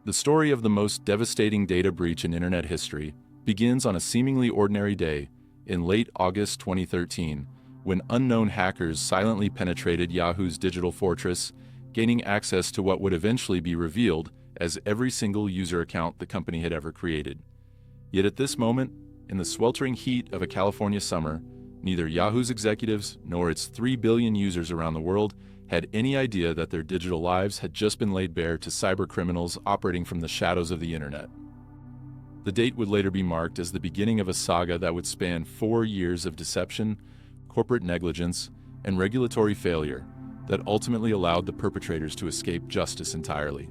The story of the most devastating data breach in internet history begins on a seemingly ordinary day in late August 2013, when unknown hackers silently penetrated Yahoo's digital fortress, gaining access to what would eventually be revealed as every single user account the company had ever created. Yet at this moment, in the sweltering heat of a California summer, neither Yahoo's executives nor its 3 billion users around the world had any idea that their digital lives had just been laid bare to cybercriminals operating from the shadows of the internet. The date would later be marked as the beginning of a saga that would span 4 years of deception, corporate negligence, and regulatory failure that ultimately allowed the perpetrators to escape justice entirely.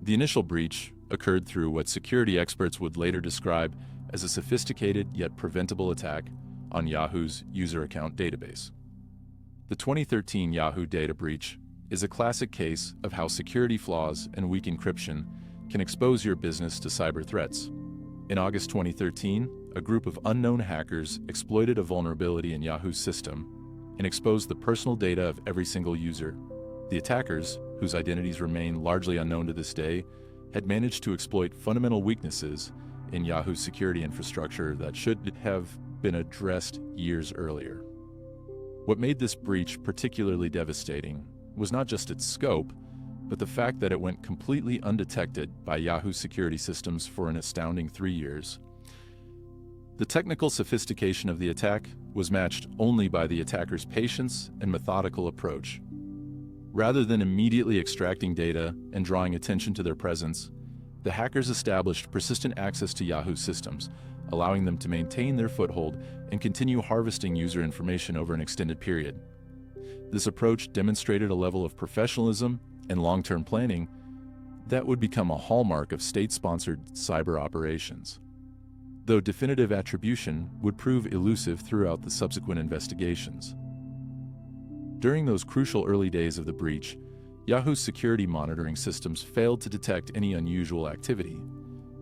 The initial breach occurred through what security experts would later describe as a sophisticated yet preventable attack on Yahoo's user account database. The 2013 Yahoo data breach is a classic case of how security flaws and weak encryption can expose your business to cyber threats. In August 2013, a group of unknown hackers exploited a vulnerability in Yahoo's system and exposed the personal data of every single user. The attackers, whose identities remain largely unknown to this day, had managed to exploit fundamental weaknesses in Yahoo's security infrastructure that should have been addressed years earlier. What made this breach particularly devastating was not just its scope, but the fact that it went completely undetected by Yahoo security systems for an astounding 3 years. The technical sophistication of the attack was matched only by the attacker's patience and methodical approach. Rather than immediately extracting data and drawing attention to their presence, the hackers established persistent access to Yahoo systems, allowing them to maintain their foothold and continue harvesting user information over an extended period. This approach demonstrated a level of professionalism and long-term planning that would become a hallmark of state-sponsored cyber operations, though definitive attribution would prove elusive throughout the subsequent investigations. During those crucial early days of the breach, Yahoo's security monitoring systems failed to detect any unusual activity,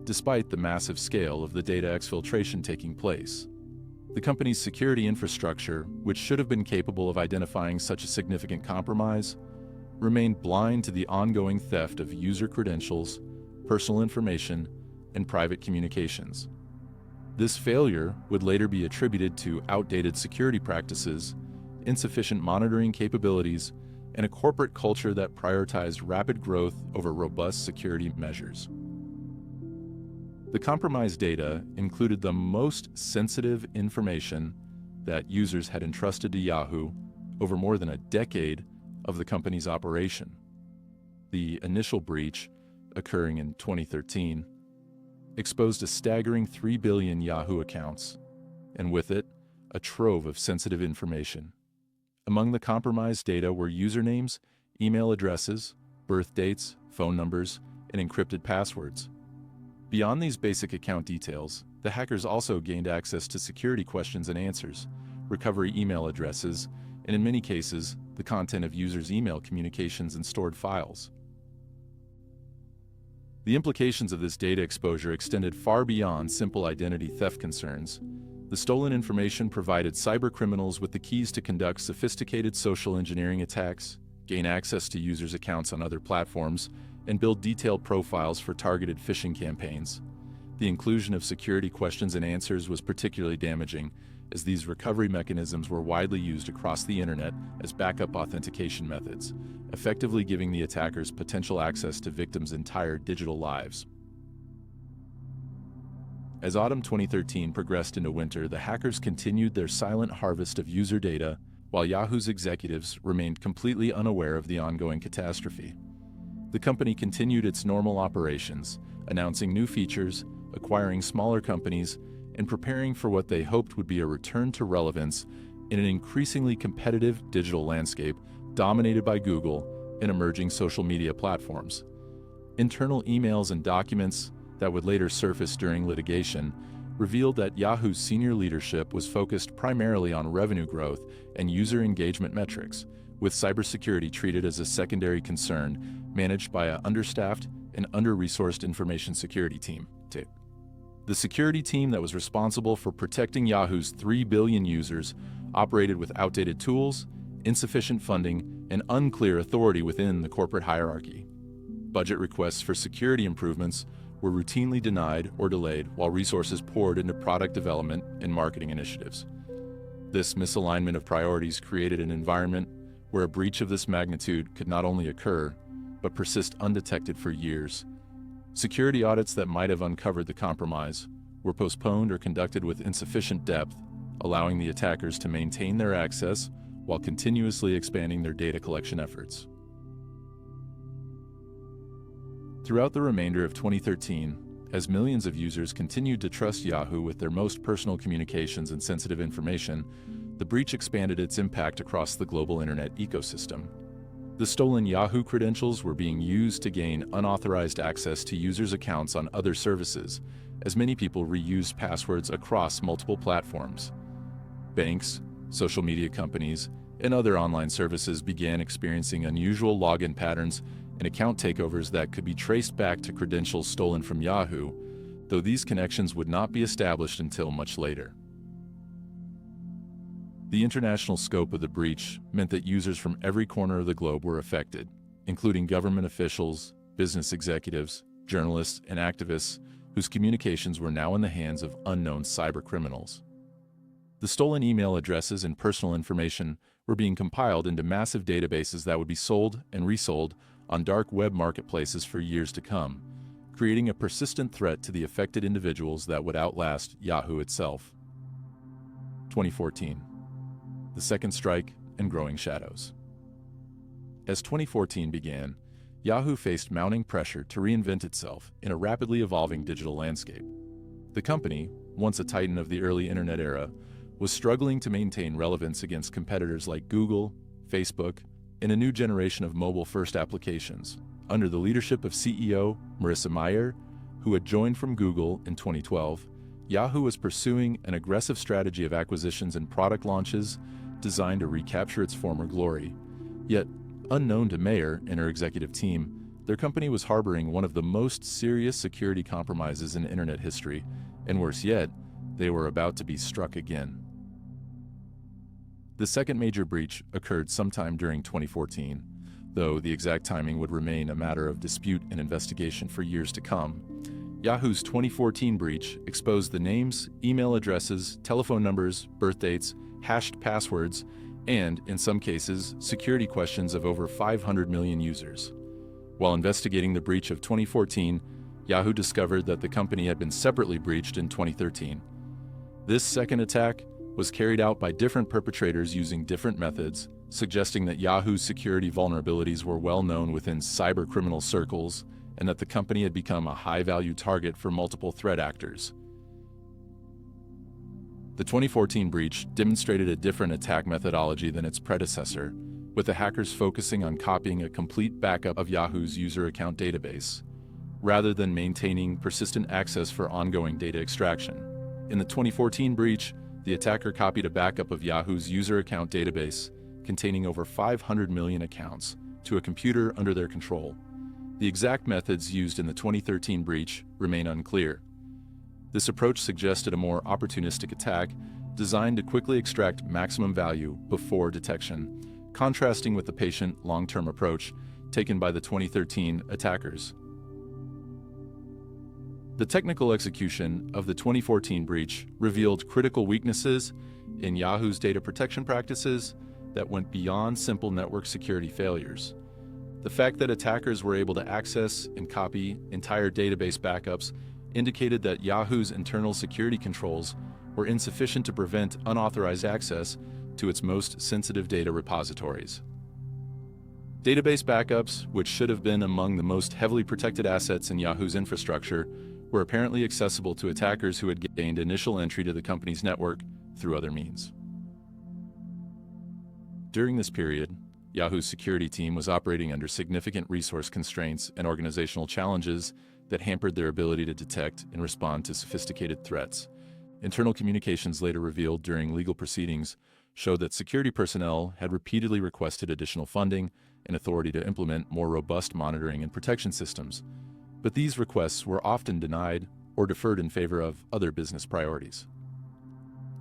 despite the massive scale of the data exfiltration taking place. The company's security infrastructure, which should have been capable of identifying such a significant compromise, remained blind to the ongoing theft of user credentials, personal information, and private communications. This failure would later be attributed to outdated security practices, insufficient monitoring capabilities, and a corporate culture that prioritized rapid growth over robust security measures. The compromised data included the most sensitive information that users had entrusted to Yahoo over more than a decade of the company's operation. The initial breach, occurring in 2013, exposed a staggering 3 billion Yahoo accounts, and with it, a trove of sensitive information. Among the compromised data were usernames, email addresses, birth dates, phone numbers, and encrypted passwords. Beyond these basic account details, the hackers also gained access to security questions and answers, recovery email addresses, and in many cases, the content of users' email communications and stored files. The implications of this data exposure extended far beyond simple identity theft concerns. The stolen information provided cybercriminals with the keys to conduct sophisticated social engineering attacks, gain access to users' accounts on other platforms, and build detailed profiles for targeted phishing campaigns. The inclusion of security questions and answers was particularly damaging, as these recovery mechanisms were widely used across the internet as backup authentication methods, effectively giving the attackers potential access to victims' entire digital lives. As autumn 2013 progressed into winter, the hackers continued their silent harvest of user data, while Yahoo's executives remained completely unaware of the ongoing catastrophe. The company continued its normal operations, announcing new features, acquiring smaller companies, and preparing for what they hoped would be a return to relevance in an increasingly competitive digital landscape dominated by Google and emerging social media platforms. Internal emails and documents that would later surface during litigation revealed that Yahoo's senior leadership was focused primarily on revenue growth and user engagement metrics, with cybersecurity treated as a secondary concern managed by an understaffed and under-resourced information security team. The security team that was responsible for protecting Yahoo's 3 billion users operated with outdated tools, insufficient funding, and unclear authority within the corporate hierarchy. Budget requests for security improvements were routinely denied or delayed while resources poured into product development and marketing initiatives. This misalignment of priorities created an environment where a breach of this magnitude could not only occur, but persist undetected for years. Security audits that might have uncovered the compromise were postponed or conducted with insufficient depth, allowing the attackers to maintain their access while continuously expanding their data collection efforts. Throughout the remainder of 2013, as millions of users continued to trust Yahoo with their most personal communications and sensitive information, the breach expanded its impact across the global internet ecosystem. The stolen Yahoo credentials were being used to gain unauthorized access to users' accounts on other services, as many people reused passwords across multiple platforms. Banks, social media companies, and other online services began experiencing unusual login patterns and account takeovers that could be traced back to credentials stolen from Yahoo, though these connections would not be established until much later. The international scope of the breach meant that users from every corner of the globe were affected, including government officials, business executives, journalists, and activists whose communications were now in the hands of unknown cybercriminals. The stolen email addresses and personal information were being compiled into massive databases that would be sold and resold on dark web marketplaces for years to come, creating a persistent threat to the affected individuals that would outlast Yahoo itself. 2014. The second strike and growing shadows. As 2014 began, Yahoo faced mounting pressure to reinvent itself in a rapidly evolving digital landscape. The company, once a titan of the early internet era, was struggling to maintain relevance against competitors like Google, Facebook, and a new generation of mobile-first applications. Under the leadership of CEO Marissa Mayer, who had joined from Google in 2012, Yahoo was pursuing an aggressive strategy of acquisitions and product launches designed to recapture its former glory. Yet, unknown to Mayer and her executive team, their company was harboring one of the most serious security compromises in internet history, and worse yet, they were about to be struck again. The second major breach occurred sometime during 2014, though the exact timing would remain a matter of dispute and investigation for years to come. Yahoo's 2014 breach exposed the names, email addresses, telephone numbers, birth dates, hashed passwords, and, in some cases, security questions of over 500 million users. While investigating the breach of 2014, Yahoo discovered that the company had been separately breached in 2013. This second attack was carried out by different perpetrators using different methods, suggesting that Yahoo's security vulnerabilities were well known within cybercriminal circles and that the company had become a high-value target for multiple threat actors. The 2014 breach demonstrated a different attack methodology than its predecessor, with the hackers focusing on copying a complete backup of Yahoo's user account database, rather than maintaining persistent access for ongoing data extraction. In the 2014 breach, the attacker copied a backup of Yahoo's user account database, containing over 500 million accounts, to a computer under their control. The exact methods used in the 2013 breach remain unclear. This approach suggested a more opportunistic attack designed to quickly extract maximum value before detection, contrasting with the patient, long-term approach taken by the 2013 attackers. The technical execution of the 2014 breach revealed critical weaknesses in Yahoo's data protection practices that went beyond simple network security failures. The fact that attackers were able to access and copy entire database backups indicated that Yahoo's internal security controls were insufficient to prevent unauthorized access to its most sensitive data repositories. Database backups, which should have been among the most heavily protected assets in Yahoo's infrastructure, were apparently accessible to attackers who had gained initial entry to the company's network through other means. During this period, Yahoo's security team was operating under significant resource constraints and organizational challenges that hampered their ability to detect and respond to sophisticated threats. Internal communications later revealed during legal proceedings showed that security personnel had repeatedly requested additional funding and authority to implement more robust monitoring and protection systems, but these requests were often denied or deferred in favor of other business priorities.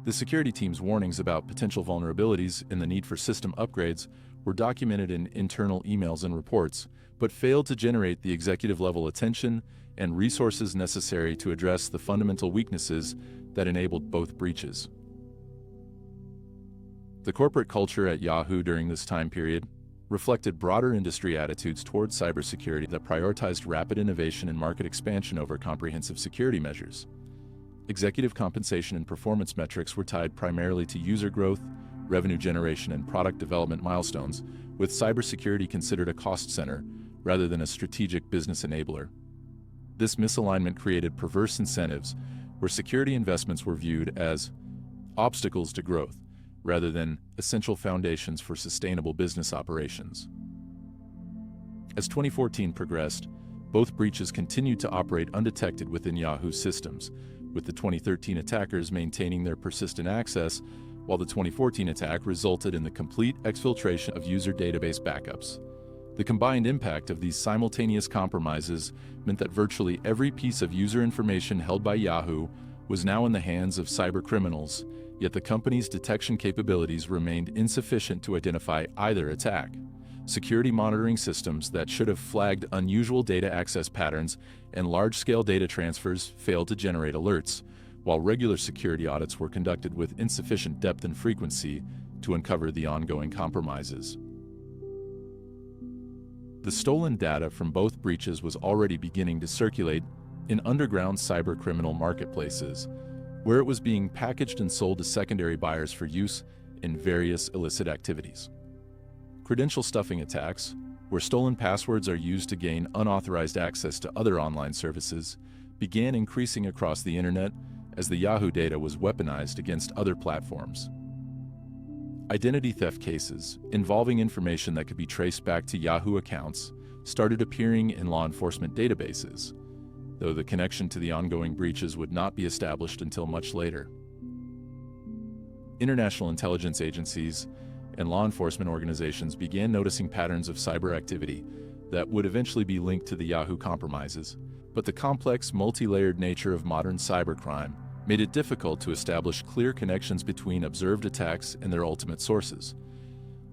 The security team's warnings about potential vulnerabilities and the need for system upgrades were documented in internal emails and reports, but failed to generate the executive-level attention and resources necessary to address the fundamental weaknesses that enabled both breaches. The corporate culture at Yahoo during this time period reflected broader industry attitudes towards cybersecurity that prioritized rapid innovation and market expansion over comprehensive security measures. Executive compensation and performance metrics were tied primarily to user growth, revenue generation, and product development milestones, with cybersecurity considered a cost center rather than a strategic business enabler. This misalignment created perverse incentives where security investments were viewed as obstacles to growth rather than essential foundations for sustainable business operations. As 2014 progressed, both breaches continued to operate undetected within Yahoo's systems, with the 2013 attackers maintaining their persistent access, while the 2014 attack resulted in the complete exfiltration of user database backups. The combined impact of these simultaneous compromises meant that virtually every piece of user information held by Yahoo was now in the hands of cybercriminals, yet the company's detection capabilities remained insufficient to identify either attack. Security monitoring systems that should have flagged unusual data access patterns and large-scale data transfers failed to generate alerts, while regular security audits were conducted with insufficient depth and frequency to uncover the ongoing compromises. The stolen data from both breaches was already beginning to circulate in underground cybercriminal marketplaces, where it was being packaged and sold to secondary buyers for use in various illicit activities. Credential stuffing attacks, where stolen passwords are used to gain unauthorized access to other online services, began increasing across the internet as the Yahoo data was weaponized against other platforms. Identity theft cases, involving information that could be traced back to Yahoo accounts, started appearing in law enforcement databases, though the connection to the ongoing breaches would not be established until much later. International intelligence agencies and law enforcement organizations began noticing patterns of cyber activity that would eventually be linked to the Yahoo compromises, but the complex, multi-layered nature of modern cybercrime made it difficult to establish clear connections between observed attacks and their ultimate sources.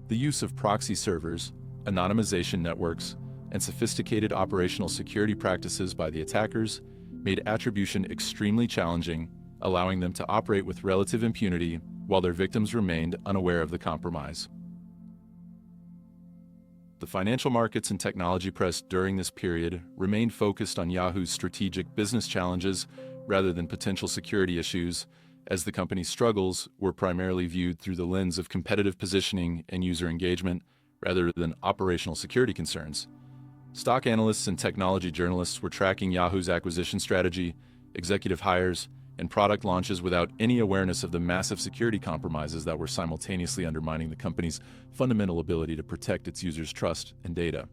The use of proxy servers, anonymization networks, and sophisticated operational security practices by the attackers made attribution extremely challenging, allowing them to operate with relative impunity while their victims remained unaware of the compromise. The financial markets and technology press during this period remained focused on Yahoo's strategic business challenges rather than potential security issues, as the company's struggles were primarily viewed through the lens of competitive positioning and user engagement rather than operational security concerns. Stock analysts and technology journalists were tracking Yahoo's acquisition strategy, executive hires, and product launches without any awareness of the massive security compromises that were simultaneously undermining the company's fundamental ability to protect its users' trust and data.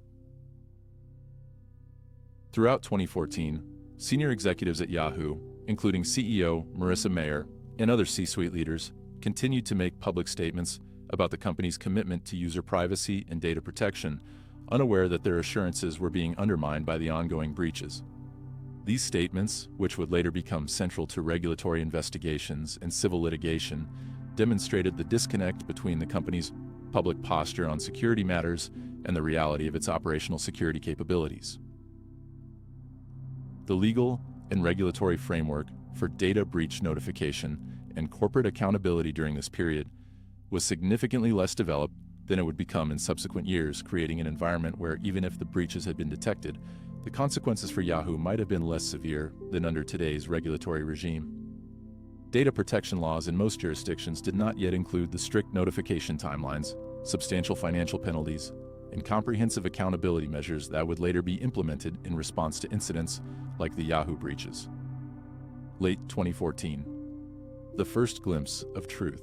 Throughout 2014, senior executives at Yahoo, including CEO Marissa Mayer and other C-suite leaders, continued to make public statements about the company's commitment to user privacy and data protection, unaware that their assurances were being undermined by the ongoing breaches. These statements, which would later become central to regulatory investigations and civil litigation, demonstrated the disconnect between the company's public posture on security matters and the reality of its operational security capabilities. The legal and regulatory framework for data breach notification and corporate accountability during this period was significantly less developed than it would become in subsequent years, creating an environment where, even if the breaches had been detected, the consequences for Yahoo might have been less severe than under today's regulatory regime. Data protection laws in most jurisdictions did not yet include the strict notification timelines, substantial financial penalties, and comprehensive accountability measures that would later be implemented in response to incidents like the Yahoo breaches. Late 2014. The first glimpse of truth.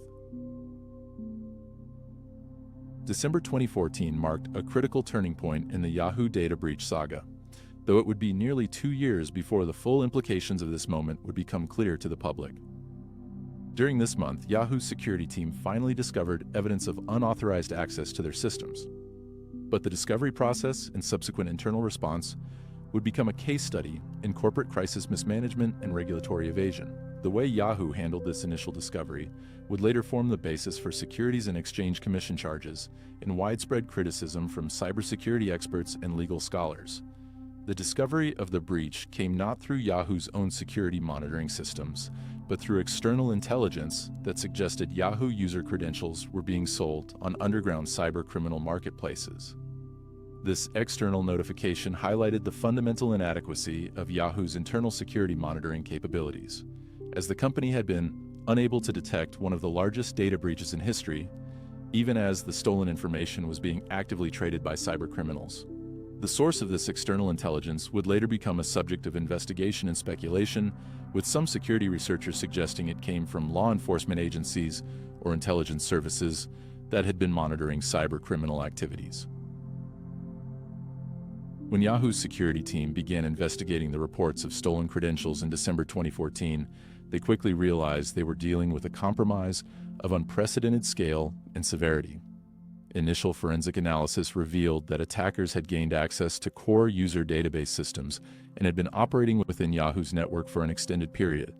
December 2014 marked a critical turning point in the Yahoo data breach saga, though it would be nearly 2 years before the full implications of this moment would become clear to the public. During this month, Yahoo's security team finally discovered evidence of unauthorized access to their systems. But the discovery process and subsequent internal response would become a case study in corporate crisis mismanagement and regulatory evasion. The way Yahoo handled this initial discovery would later form the basis for Securities and Exchange Commission charges and widespread criticism from cybersecurity experts and legal scholars. The discovery of the breach came not through Yahoo's own security monitoring systems, but through external intelligence that suggested Yahoo user credentials were being sold on underground cybercriminal marketplaces. This external notification highlighted the fundamental inadequacy of Yahoo's internal security monitoring capabilities, as the company had been unable to detect one of the largest data breaches in history, even as the stolen information was being actively traded by cybercriminals. The source of this external intelligence would later become a subject of investigation and speculation, with some security researchers suggesting it came from law enforcement agencies or intelligence services that had been monitoring cybercriminal activities. When Yahoo's security team began investigating the reports of stolen credentials in December 2014, they quickly realized they were dealing with a compromise of unprecedented scale and severity. Initial forensic analysis revealed that attackers had gained access to core user database systems and had been operating within Yahoo's network for an extended period.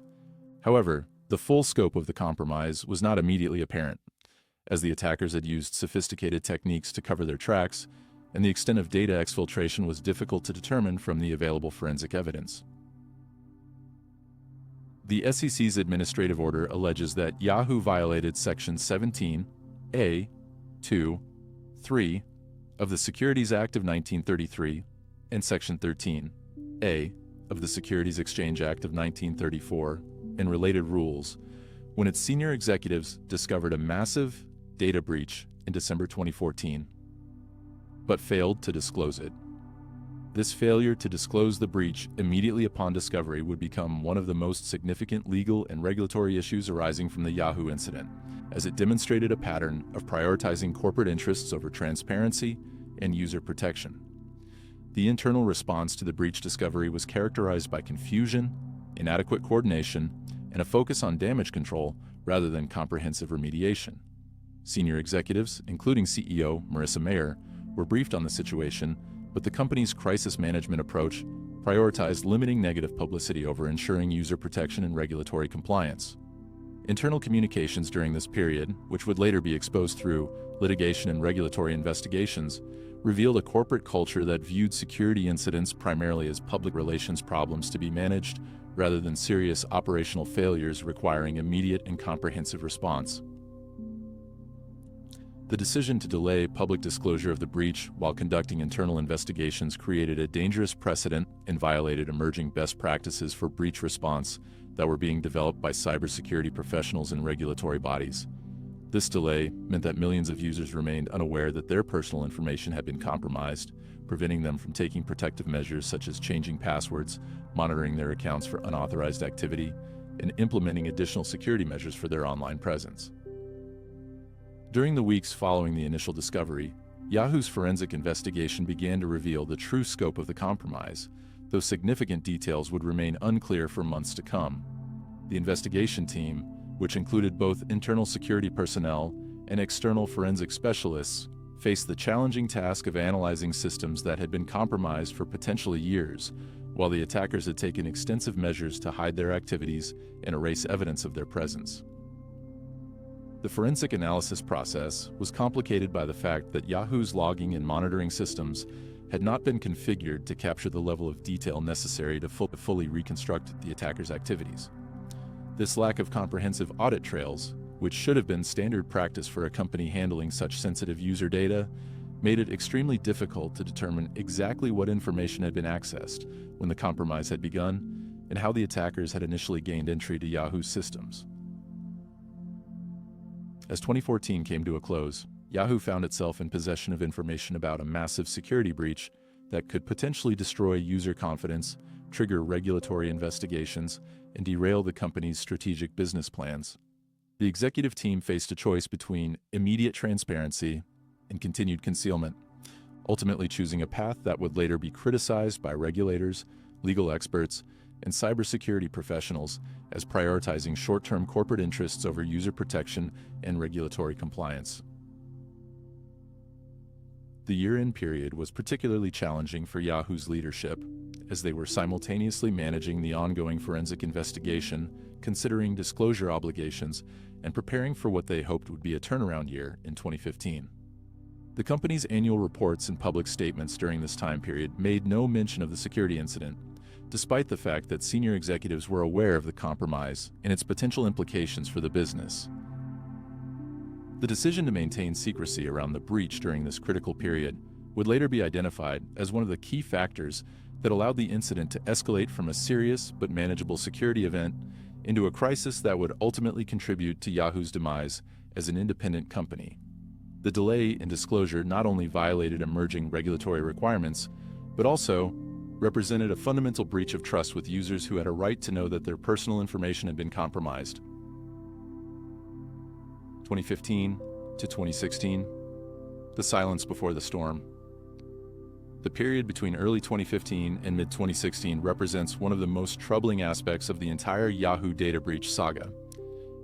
However, the full scope of the compromise was not immediately apparent, as the attackers had used sophisticated techniques to cover their tracks, and the extent of data exfiltration was difficult to determine from the available forensic evidence. The SEC's administrative order alleges that Yahoo violated Section 17A, 2, 3 of the Securities Act of 1933 and Section 13A of the Securities Exchange Act of 1934 and related rules when its senior executives discovered a massive data breach in December 2014, but failed to disclose it. This failure to disclose the breach immediately upon discovery would become one of the most significant legal and regulatory issues arising from the Yahoo incident, as it demonstrated a pattern of prioritizing corporate interests over transparency and user protection. The internal response to the breach discovery was characterized by confusion, inadequate coordination, and a focus on damage control rather than comprehensive remediation. Senior executives, including CEO Marissa Mayer, were briefed on the situation, but the company's crisis management approach prioritized limiting negative publicity over ensuring user protection and regulatory compliance. Internal communications during this period, which would later be exposed through litigation and regulatory investigations, revealed a corporate culture that viewed security incidents primarily as public relations problems to be managed rather than serious operational failures requiring immediate and comprehensive response. The decision to delay public disclosure of the breach while conducting internal investigations created a dangerous precedent and violated emerging best practices for breach response that were being developed by cybersecurity professionals and regulatory bodies. This delay meant that millions of users remained unaware that their personal information had been compromised, preventing them from taking protective measures such as changing passwords, monitoring their accounts for unauthorized activity, and implementing additional security measures for their online presence. During the weeks following the initial discovery, Yahoo's forensic investigation began to reveal the true scope of the compromise, though significant details would remain unclear for months to come. The investigation team, which included both internal security personnel and external forensic specialists, faced the challenging task of analyzing systems that had been compromised for potentially years, while the attackers had taken extensive measures to hide their activities and erase evidence of their presence. The forensic analysis process was complicated by the fact that Yahoo's logging and monitoring systems had not been configured to capture the level of detail necessary to fully reconstruct the attacker's activities. This lack of comprehensive audit trails, which should have been standard practice for a company handling such sensitive user data, made it extremely difficult to determine exactly what information had been accessed when the compromise had begun and how the attackers had initially gained entry to Yahoo's systems. As 2014 came to a close, Yahoo found itself in possession of information about a massive security breach that could potentially destroy user confidence, trigger regulatory investigations, and derail the company's strategic business plans. The executive team faced a choice between immediate transparency and continued concealment, ultimately choosing a path that would later be criticized by regulators, legal experts, and cybersecurity professionals as prioritizing short-term corporate interests over user protection and regulatory compliance. The year-end period was particularly challenging for Yahoo's leadership, as they were simultaneously managing the ongoing forensic investigation, considering disclosure obligations and preparing for what they hoped would be a turnaround year in 2015. The company's annual reports and public statements during this time period made no mention of the security incident, despite the fact that senior executives were aware of the compromise and its potential implications for the business. The decision to maintain secrecy around the breach during this critical period would later be identified as one of the key factors that allowed the incident to escalate from a serious but manageable security event into a crisis that would ultimately contribute to Yahoo's demise as an independent company. The delay in disclosure not only violated emerging regulatory requirements, but also represented a fundamental breach of trust with users who had a right to know that their personal information had been compromised. 2015 to 2016, the silence before the storm. The period between early 2015 and mid-2016 represents one of the most troubling aspects of the entire Yahoo data breach saga,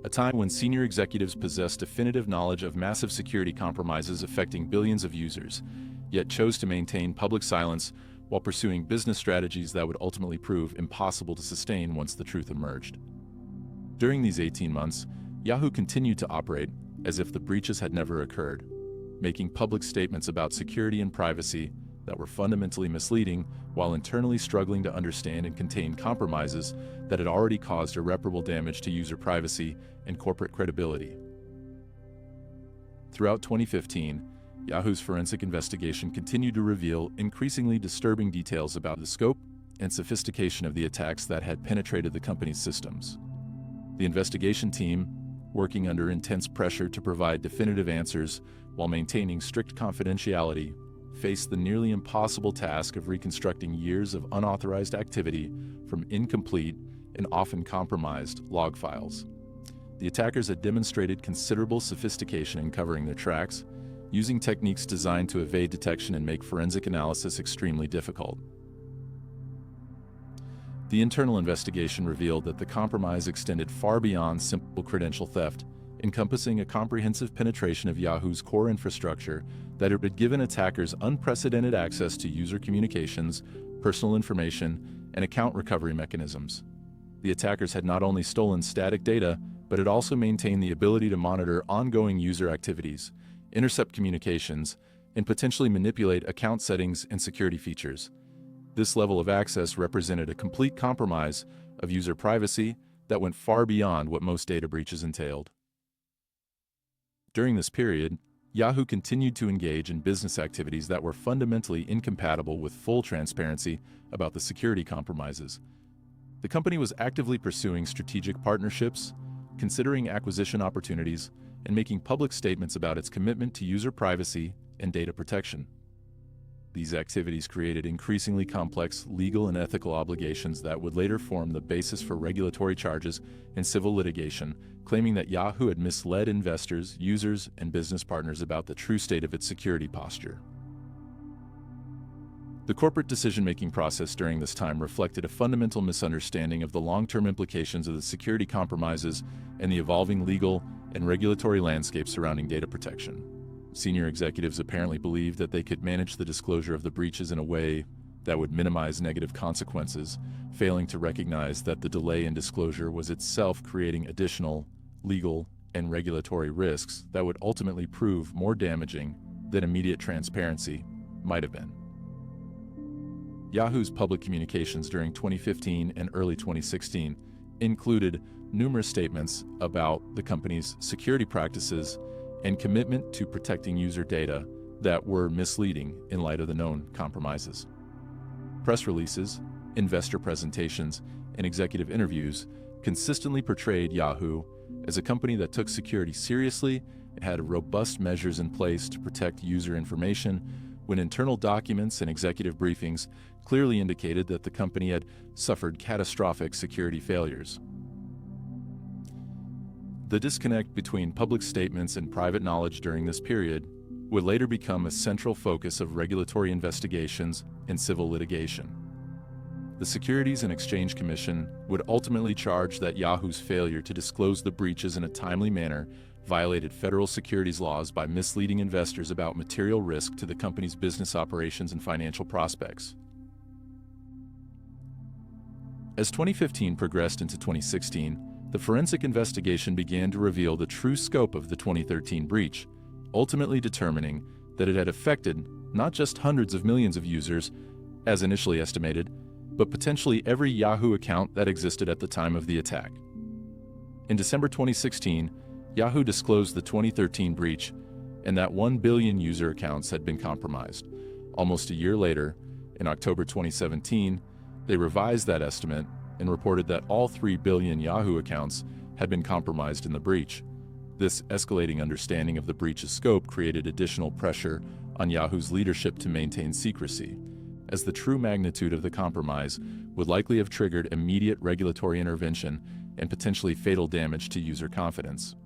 a time when senior executives possessed definitive knowledge of massive security compromises affecting billions of users, yet chose to maintain public silence while pursuing business strategies that would ultimately prove impossible to sustain once the truth emerged. During these 18 months, Yahoo continued to operate as if the breaches had never occurred, making public statements about security and privacy that were fundamentally misleading while internally struggling to understand and contain compromises that had already caused irreparable damage to user privacy and corporate credibility. Throughout 2015, Yahoo's forensic investigation continued to reveal increasingly disturbing details about the scope and sophistication of the attacks that had penetrated the company's systems. The investigation team, working under intense pressure to provide definitive answers while maintaining strict confidentiality, faced the nearly impossible task of reconstructing years of unauthorized activity from incomplete and often compromised log files. The attackers had demonstrated considerable sophistication in covering their tracks, using techniques designed to evade detection and make forensic analysis extremely difficult. The internal investigation revealed that the compromise extended far beyond simple credential theft, encompassing a comprehensive penetration of Yahoo's core infrastructure that had given attackers unprecedented access to user communications, personal information, and account recovery mechanisms. The attackers had not only stolen static data, but had also maintained the ability to monitor ongoing user activities, intercept communications, and potentially manipulate account settings and security features. This level of access represented a complete compromise of user privacy that went far beyond what most data breaches entailed. During this period, Yahoo continued to engage in business activities that were fundamentally incompatible with full transparency about the security compromises. The company was actively pursuing strategic partnerships, considering acquisition opportunities, and making public statements about its commitment to user privacy and data protection. These activities created increasingly complex legal and ethical obligations that would later form the basis for regulatory charges and civil litigation, claiming that Yahoo had misled investors, users, and business partners about the true state of its security posture. The corporate decision-making process during this time reflected a fundamental misunderstanding of the long-term implications of the security compromises and the evolving legal and regulatory landscape surrounding data protection. Senior executives apparently believed that they could manage the disclosure of the breaches in a way that would minimize negative consequences, failing to recognize that the delay in disclosure was itself creating additional legal and regulatory risks that would ultimately prove more damaging than immediate transparency might have been. Yahoo's public communications during 2015 and early 2016 included numerous statements about the company's security practices and commitment to protecting user data that were misleading in light of the known compromises. Press releases, investor presentations, and executive interviews consistently portrayed Yahoo as a company that took security seriously and had robust measures in place to protect user information, when internal documents and executive briefings clearly indicated that the company had suffered catastrophic security failures. The disconnect between public statements and private knowledge during this period would later become a central focus of regulatory investigations and civil litigation. The Securities and Exchange Commission would ultimately charge that Yahoo's failure to disclose the breaches in a timely manner violated federal securities laws by misleading investors about material risk to the company's business operations and financial prospects. As 2015 progressed into 2016, The forensic investigation began to reveal the true scope of the 2013 breach, ultimately determining that it had affected not just hundreds of millions of users, as initially estimated, but potentially every Yahoo account that existed at the time of the attack. In December 2016, Yahoo disclosed the 2013 breach and that 1 billion user accounts had been compromised. Almost a year later, in October 2017, they revised that estimate and reported that all 3 billion Yahoo accounts had been compromised in the breach. This escalating understanding of the breach's scope created additional pressure on Yahoo's leadership to maintain secrecy, as the true magnitude of the compromise would likely have triggered immediate regulatory intervention and potentially fatal damage to user confidence.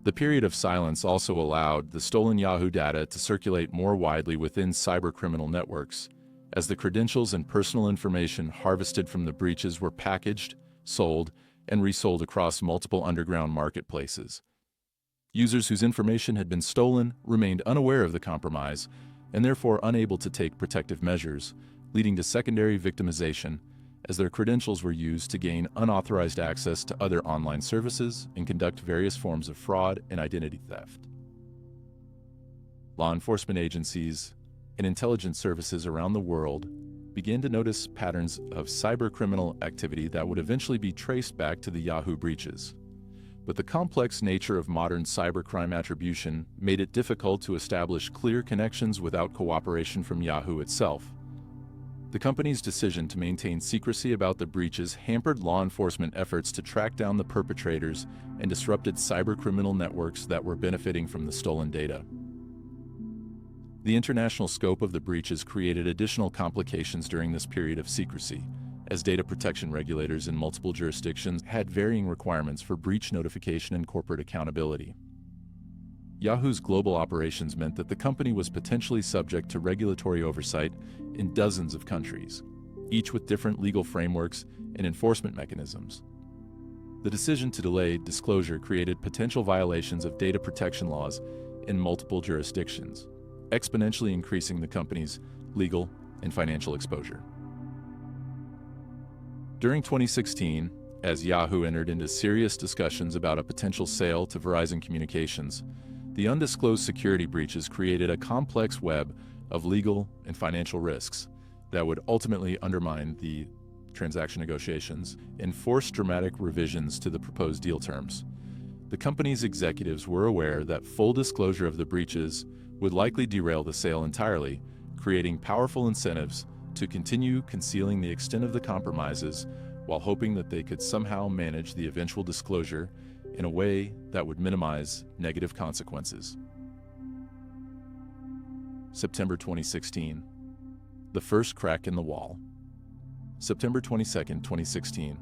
The period of silence also allowed the stolen Yahoo data to circulate more widely within cybercriminal networks, as the credentials and personal information harvested from the breaches were packaged, sold, and resold across multiple underground marketplaces. Users whose information had been stolen remained unaware of the compromise and therefore unable to take protective measures, leading to secondary victimization, as their credentials were used to gain unauthorized access to other online services and conduct various forms of fraud and identity theft. Law enforcement agencies and intelligence services around the world began to notice patterns of cybercriminal activity that would eventually be traced back to the Yahoo breaches. But the complex nature of modern cybercrime attribution made it difficult to establish clear connections without cooperation from Yahoo itself. The company's decision to maintain secrecy about the breaches hampered law enforcement efforts to track down the perpetrators and disrupted cybercriminal networks that were benefiting from the stolen data. The international scope of the breaches created additional complications during this period of secrecy, as data protection regulators in multiple jurisdictions had varying requirements for breach notification and corporate accountability. Yahoo's global operations meant that the company was potentially subject to regulatory oversight in dozens of countries, each with different legal frameworks and enforcement mechanisms. The decision to delay disclosure created potential violations of data protection laws in multiple jurisdictions, exponentially increasing the company's legal and financial exposure. During 2016, as Yahoo entered into serious discussions about a potential sale to Verizon Communications, the undisclosed security breaches created a complex web of legal and financial risks that would ultimately undermine the transaction negotiations and force dramatic revisions to the proposed deal terms. The company's executives were aware that full disclosure of the breaches would likely derail the sale entirely, creating powerful incentives to continue concealing the extent of the compromises while hoping that they could somehow manage the eventual disclosure in a way that would minimize negative consequences. September 2016. The first crack in the wall. September 22, 2016,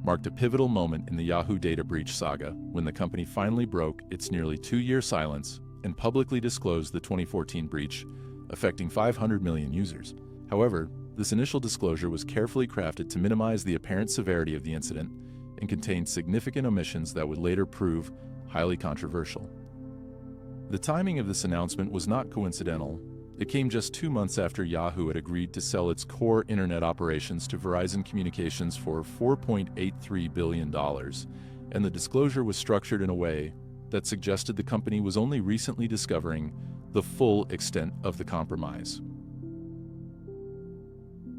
marked a pivotal moment in the Yahoo data breach saga when the company finally broke its nearly 2-year silence and publicly disclosed the 2014 breach, affecting 500 million users. However, this initial disclosure was carefully crafted to minimize the apparent severity of the incident and contained significant omissions that would later prove highly controversial. The timing of this announcement was not coincidental. It came just 2 months after Yahoo had agreed to sell its core internet operations to Verizon Communications for $4.83 billion, and the disclosure was structured in a way that suggested the company was only recently discovering the full extent of the compromise.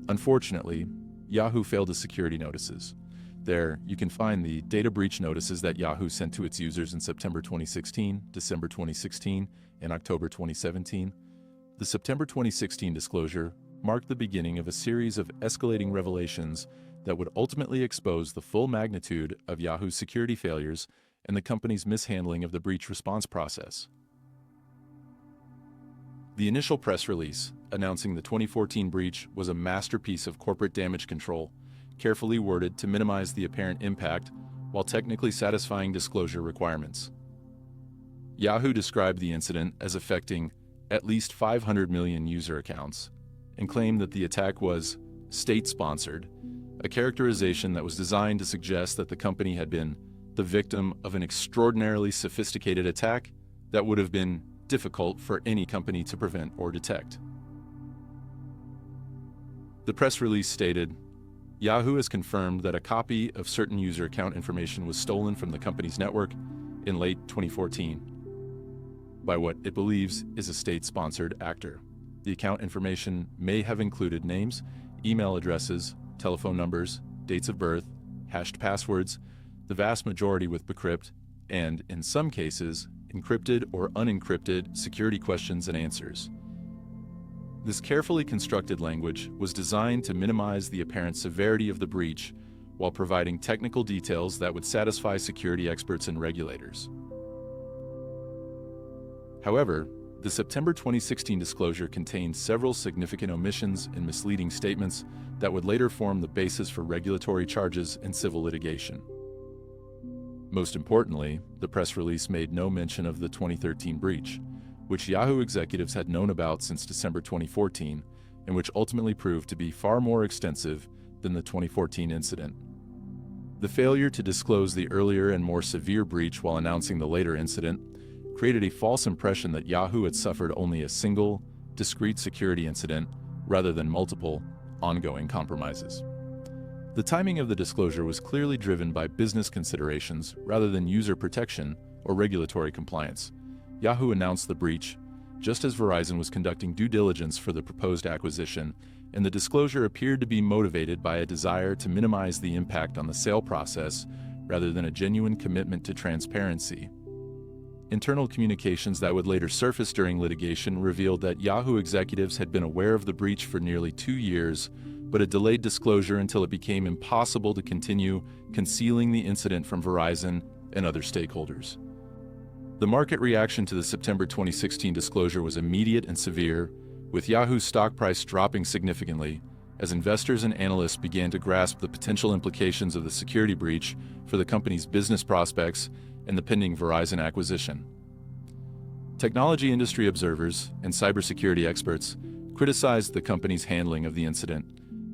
Unfortunately, Yahoo failed its security notices. There, you can find the data breach notices that Yahoo sent to its users in September 2016, December 2016, and October 2017. The September 2016 disclosure marked the beginning of a series of escalating revelations that would ultimately expose the full magnitude of Yahoo's security failures and the company's mishandling of the breach response process. The initial press release announcing the 2014 breach was a masterpiece of corporate damage control, carefully worded to minimize the apparent impact while technically satisfying disclosure requirements. Yahoo described the incident as affecting at least 500 million user accounts and claimed that the attack was state-sponsored, a characterization that was designed to suggest that the company had been the victim of an extraordinarily sophisticated attack that would have been difficult for any company to prevent or detect. The press release stated, Yahoo has confirmed that a copy of certain user account information was stolen from the company's network in late 2014 by what it believes is a state-sponsored actor. The account information may have included names, email addresses, telephone numbers, dates of birth, hashed passwords, the vast majority with bcrypt, and, in some cases, encrypted or unencrypted security questions and answers. This carefully constructed language was designed to minimize the apparent severity of the breach while providing technical details that would satisfy security experts and regulators. However, the September 2016 disclosure contained several significant omissions and misleading statements that would later form the basis for regulatory charges and civil litigation. Most importantly, the press release made no mention of the 2013 breach, which Yahoo executives had known about since December 2014, and which ultimately proved to be far more extensive than the 2014 incident. The failure to disclose the earlier and more severe breach while announcing the later incident created a false impression that Yahoo had suffered only a single, discrete security incident rather than multiple, ongoing compromises. The timing of the disclosure was clearly driven by business considerations rather than user protection or regulatory compliance. Yahoo announced the breach just as Verizon was conducting due diligence for the proposed acquisition, and the disclosure appeared to be motivated by a desire to minimize the impact on the sale process rather than a genuine commitment to transparency. Internal communications that would later surface during litigation revealed that Yahoo executives had been aware of the breach for nearly 2 years, but had delayed disclosure until it became impossible to continue concealing the incident from Verizon and other stakeholders. The market reaction to the September 2016 disclosure was immediate and severe, with Yahoo's stock price dropping significantly as investors and analysts began to grasp the potential implications of the security breach for the company's business prospects and the pending Verizon acquisition. Technology industry observers and cybersecurity experts criticized the company's handling of the incident,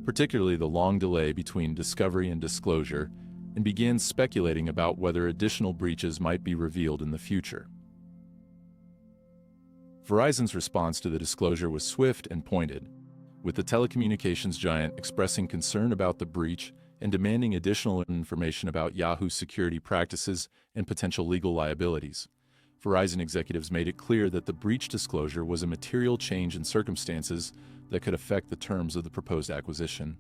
particularly the long delay between discovery and disclosure, and began speculating about whether additional breaches might be revealed in the future. Verizon's response to the disclosure was swift and pointed, with the telecommunications giant expressing concern about the breach and demanding additional information about Yahoo's security practices and potential legal liabilities. Verizon executives made it clear that the breach disclosure was a material change in circumstances that could affect the terms of the proposed acquisition,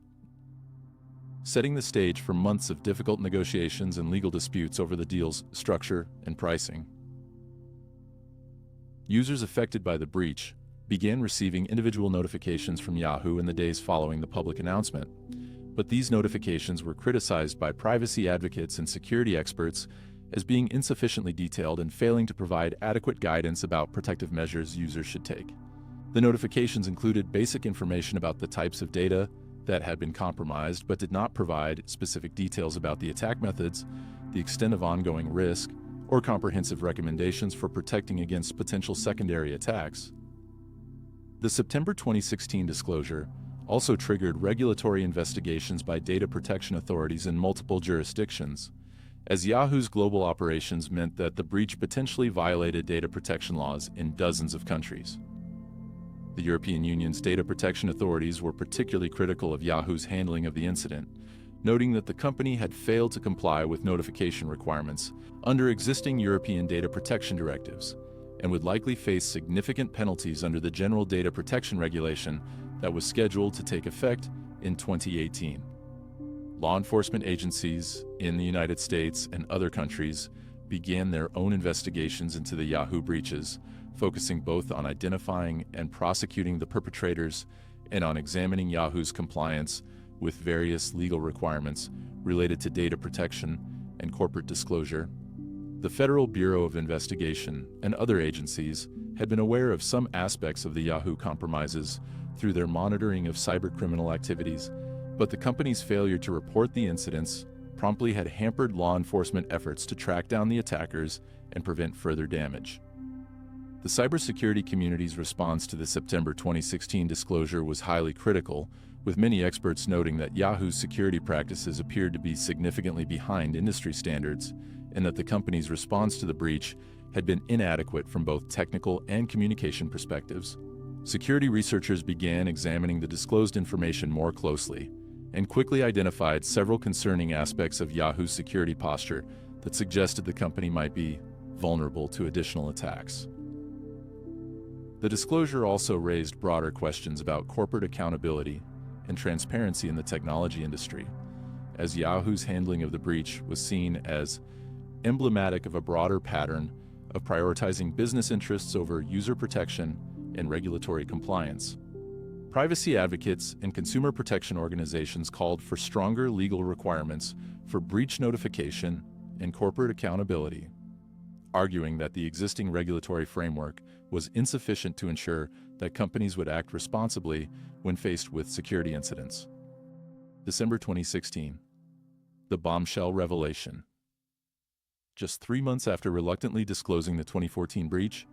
setting the stage for months of difficult negotiations and legal disputes over the deal's structure and pricing. Users affected by the breach began receiving individual notifications from Yahoo in the days following the public announcement, but these notifications were criticized by privacy advocates and security experts as being insufficiently detailed and failing to provide adequate guidance about protective measures users should take. The notifications included basic information about the types of data that had been compromised, but did not provide specific details about the attack methods, the extent of ongoing risk, or comprehensive recommendations for protecting against potential secondary attacks. The September 2016 disclosure also triggered regulatory investigations by data protection authorities in multiple jurisdictions, as Yahoo's global operations meant that the breach potentially violated data protection laws in dozens of countries. The European Union's data protection authorities were particularly critical of Yahoo's handling of the incident, noting that the company had failed to comply with notification requirements under existing European data protection directives and would likely face significant penalties under the General Data Protection Regulation that was scheduled to take effect in 2018. Law enforcement agencies in the United States and other countries began their own investigations into the Yahoo breaches, focusing both on identifying and prosecuting the perpetrators and on examining Yahoo's compliance with various legal requirements related to data protection and corporate disclosure. The Federal Bureau of Investigation and other agencies had been aware of some aspects of the Yahoo compromises through their monitoring of cybercriminal activities, but the company's failure to report the incidents promptly had hampered law enforcement efforts to track down the attackers and prevent further damage. The cybersecurity community's response to the September 2016 disclosure was highly critical, with many experts noting that Yahoo's security practices appeared to be significantly behind industry standards, and that the company's response to the breach had been inadequate from both technical and communication perspectives. Security researchers began examining the disclosed information more closely, and quickly identified several concerning aspects of Yahoo's security posture that suggested the company might be vulnerable to additional attacks. The disclosure also raised broader questions about corporate accountability and transparency in the technology industry, as Yahoo's handling of the breach was seen as emblematic of a broader pattern of prioritizing business interests over user protection and regulatory compliance. Privacy advocates and consumer protection organizations called for stronger legal requirements for breach notification and corporate accountability, arguing that the existing regulatory framework was insufficient to ensure that companies would act responsibly when faced with security incidents. December 2016. The bombshell revelation. Just 3 months after reluctantly disclosing the 2014 breach,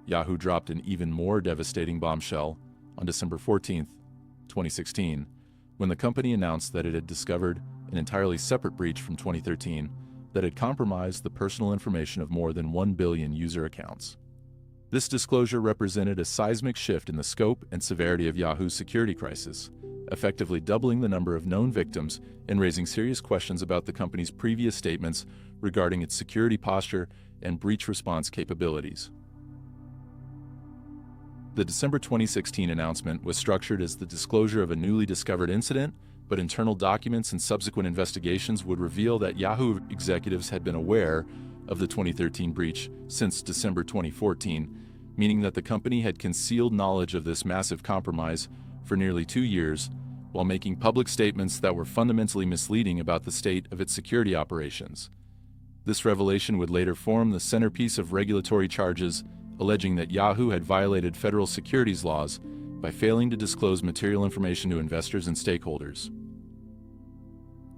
Yahoo dropped an even more devastating bombshell on December 14, 2016, when the company announced that it had discovered an entirely separate breach from 2013 that had compromised the personal information of more than 1 billion user accounts. This disclosure represented a seismic shift in the scope and severity of Yahoo's security crisis, effectively doubling the number of known victims and raising serious questions about the company's previous statements regarding its security posture and breach response capabilities. The December 2016 announcement was structured as the disclosure of a newly discovered incident, but internal documents and subsequent investigations would reveal that Yahoo executives had been aware of the 2013 breach since December 2014, meaning that the company had concealed knowledge of this massive compromise for nearly 2 years, while making public statements that were fundamentally misleading about the state of its security operations. This revelation would later form the centerpiece of regulatory charges alleging that Yahoo had violated federal securities laws by failing to disclose material information to investors and stakeholders.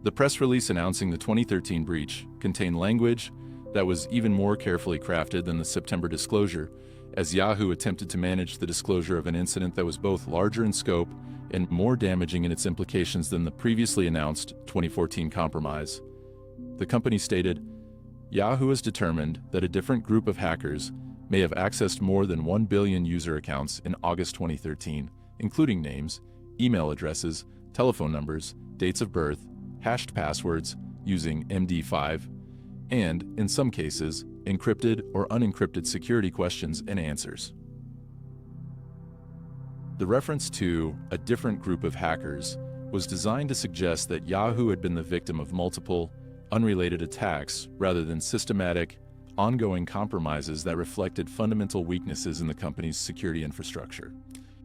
The press release announcing the 2013 breach contained language that was even more carefully crafted than the September disclosure, as Yahoo attempted to manage the disclosure of an incident that was both larger in scope and more damaging in its implications than the previously announced 2014 compromise. The company stated, "Yahoo has determined that a different group of hackers may have accessed more than 1 billion user accounts in August 2013, including names, email addresses, telephone numbers, dates of birth, hashed passwords using MD5, and, in some cases, encrypted or unencrypted security questions and answers." The reference to a different group of hackers was designed to suggest that Yahoo had been the victim of multiple, unrelated attacks rather than systematic, ongoing compromises that reflected fundamental weaknesses in the company's security infrastructure.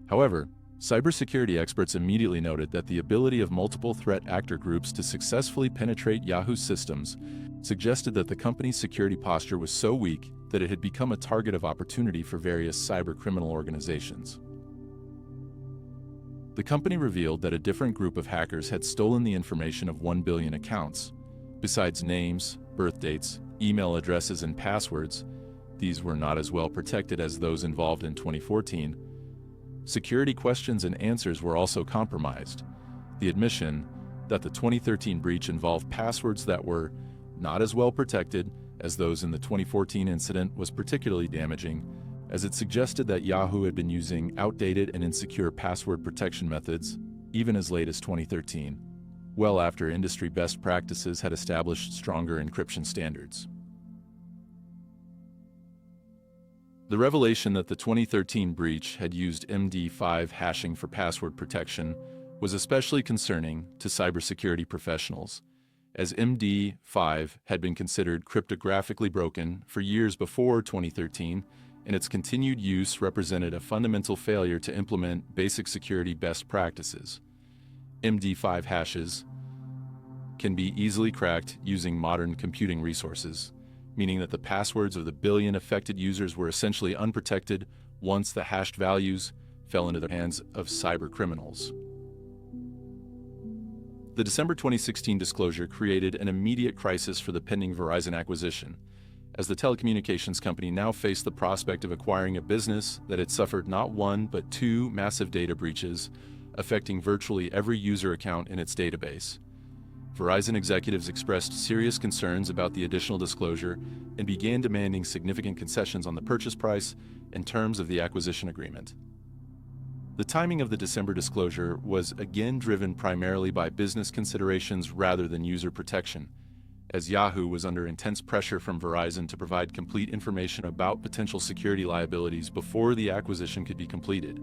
However, cybersecurity experts immediately noted that the ability of multiple threat actor groups to successfully penetrate Yahoo's systems suggested that the company's security posture was so weak that it had become a target of opportunity for various cybercriminal organizations. The company revealed that a different group of hackers had stolen the information of 1 billion accounts. Besides names, birth dates, email addresses, and passwords, these were not as well protected as those involved in 2014. Security questions and answers were also compromised. The admission that the 2013 breach involved passwords that were not as well protected as those in the 2014 incident was particularly damaging, as it suggested that Yahoo had been using outdated and insecure password protection methods even as late as 2013, well after industry best practices had established stronger encryption standards. The revelation that the 2013 breach had used MD5 hashing for password protection was especially concerning to cybersecurity professionals, as MD5 had been considered cryptographically broken for years before 2013, and its continued use represented a fundamental failure to implement basic security best practices. MD5 hashes can be easily cracked using modern computing resources, meaning that the passwords of the billion affected users were essentially unprotected once the hashed values fell into the hands of cyber criminals. The December 2016 disclosure created an immediate crisis for the pending Verizon acquisition, as the telecommunications company now faced the prospect of acquiring a business that had suffered not one but 2 massive data breaches, affecting virtually every user account in its database. Verizon executives expressed serious concerns about the additional disclosure and began demanding significant concessions on the purchase price and terms of the acquisition agreement. The timing of the December disclosure was again driven primarily by business considerations rather than user protection, as Yahoo was under intense pressure from Verizon to provide complete information about potential security liabilities before the acquisition could be completed.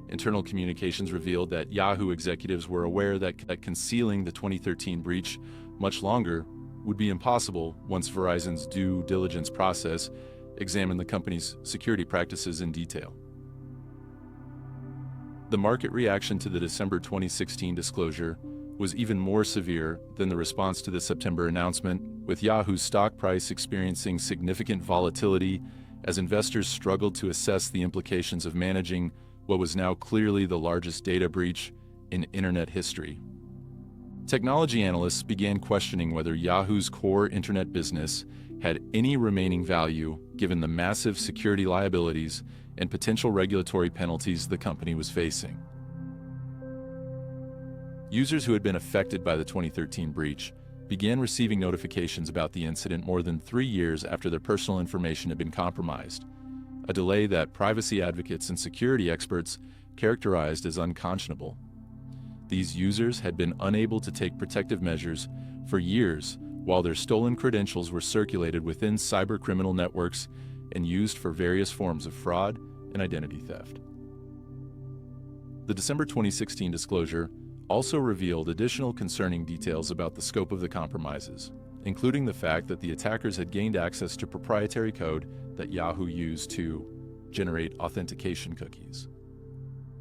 Internal communications revealed that Yahoo executives were aware that concealing the 2013 breach much longer would be impossible once Verizon's due diligence process examined the company's security practices in detail. The market reaction to the December 2016 disclosure was even more severe than the response to the September announcement, with Yahoo's stock price experiencing significant volatility as investors struggled to assess the implications of managing what was now clearly the largest data breach in internet history. Technology analysts began questioning whether Yahoo's core internet business had any remaining value given the massive security liabilities and potential regulatory penalties the company was facing. Users who had been affected by the 2013 breach began receiving notifications about the incident more than 3 years after their personal information had been compromised, a delay that privacy advocates and security experts characterized as unconscionable. These users had been unable to take protective measures for years while their stolen credentials were circulated within cybercriminal networks and used for various forms of fraud and identity theft. The December 2016 disclosure also revealed additional concerning details about the scope of the compromises, including the fact that the attackers had gained access to proprietary code that Yahoo used to generate authentication cookies.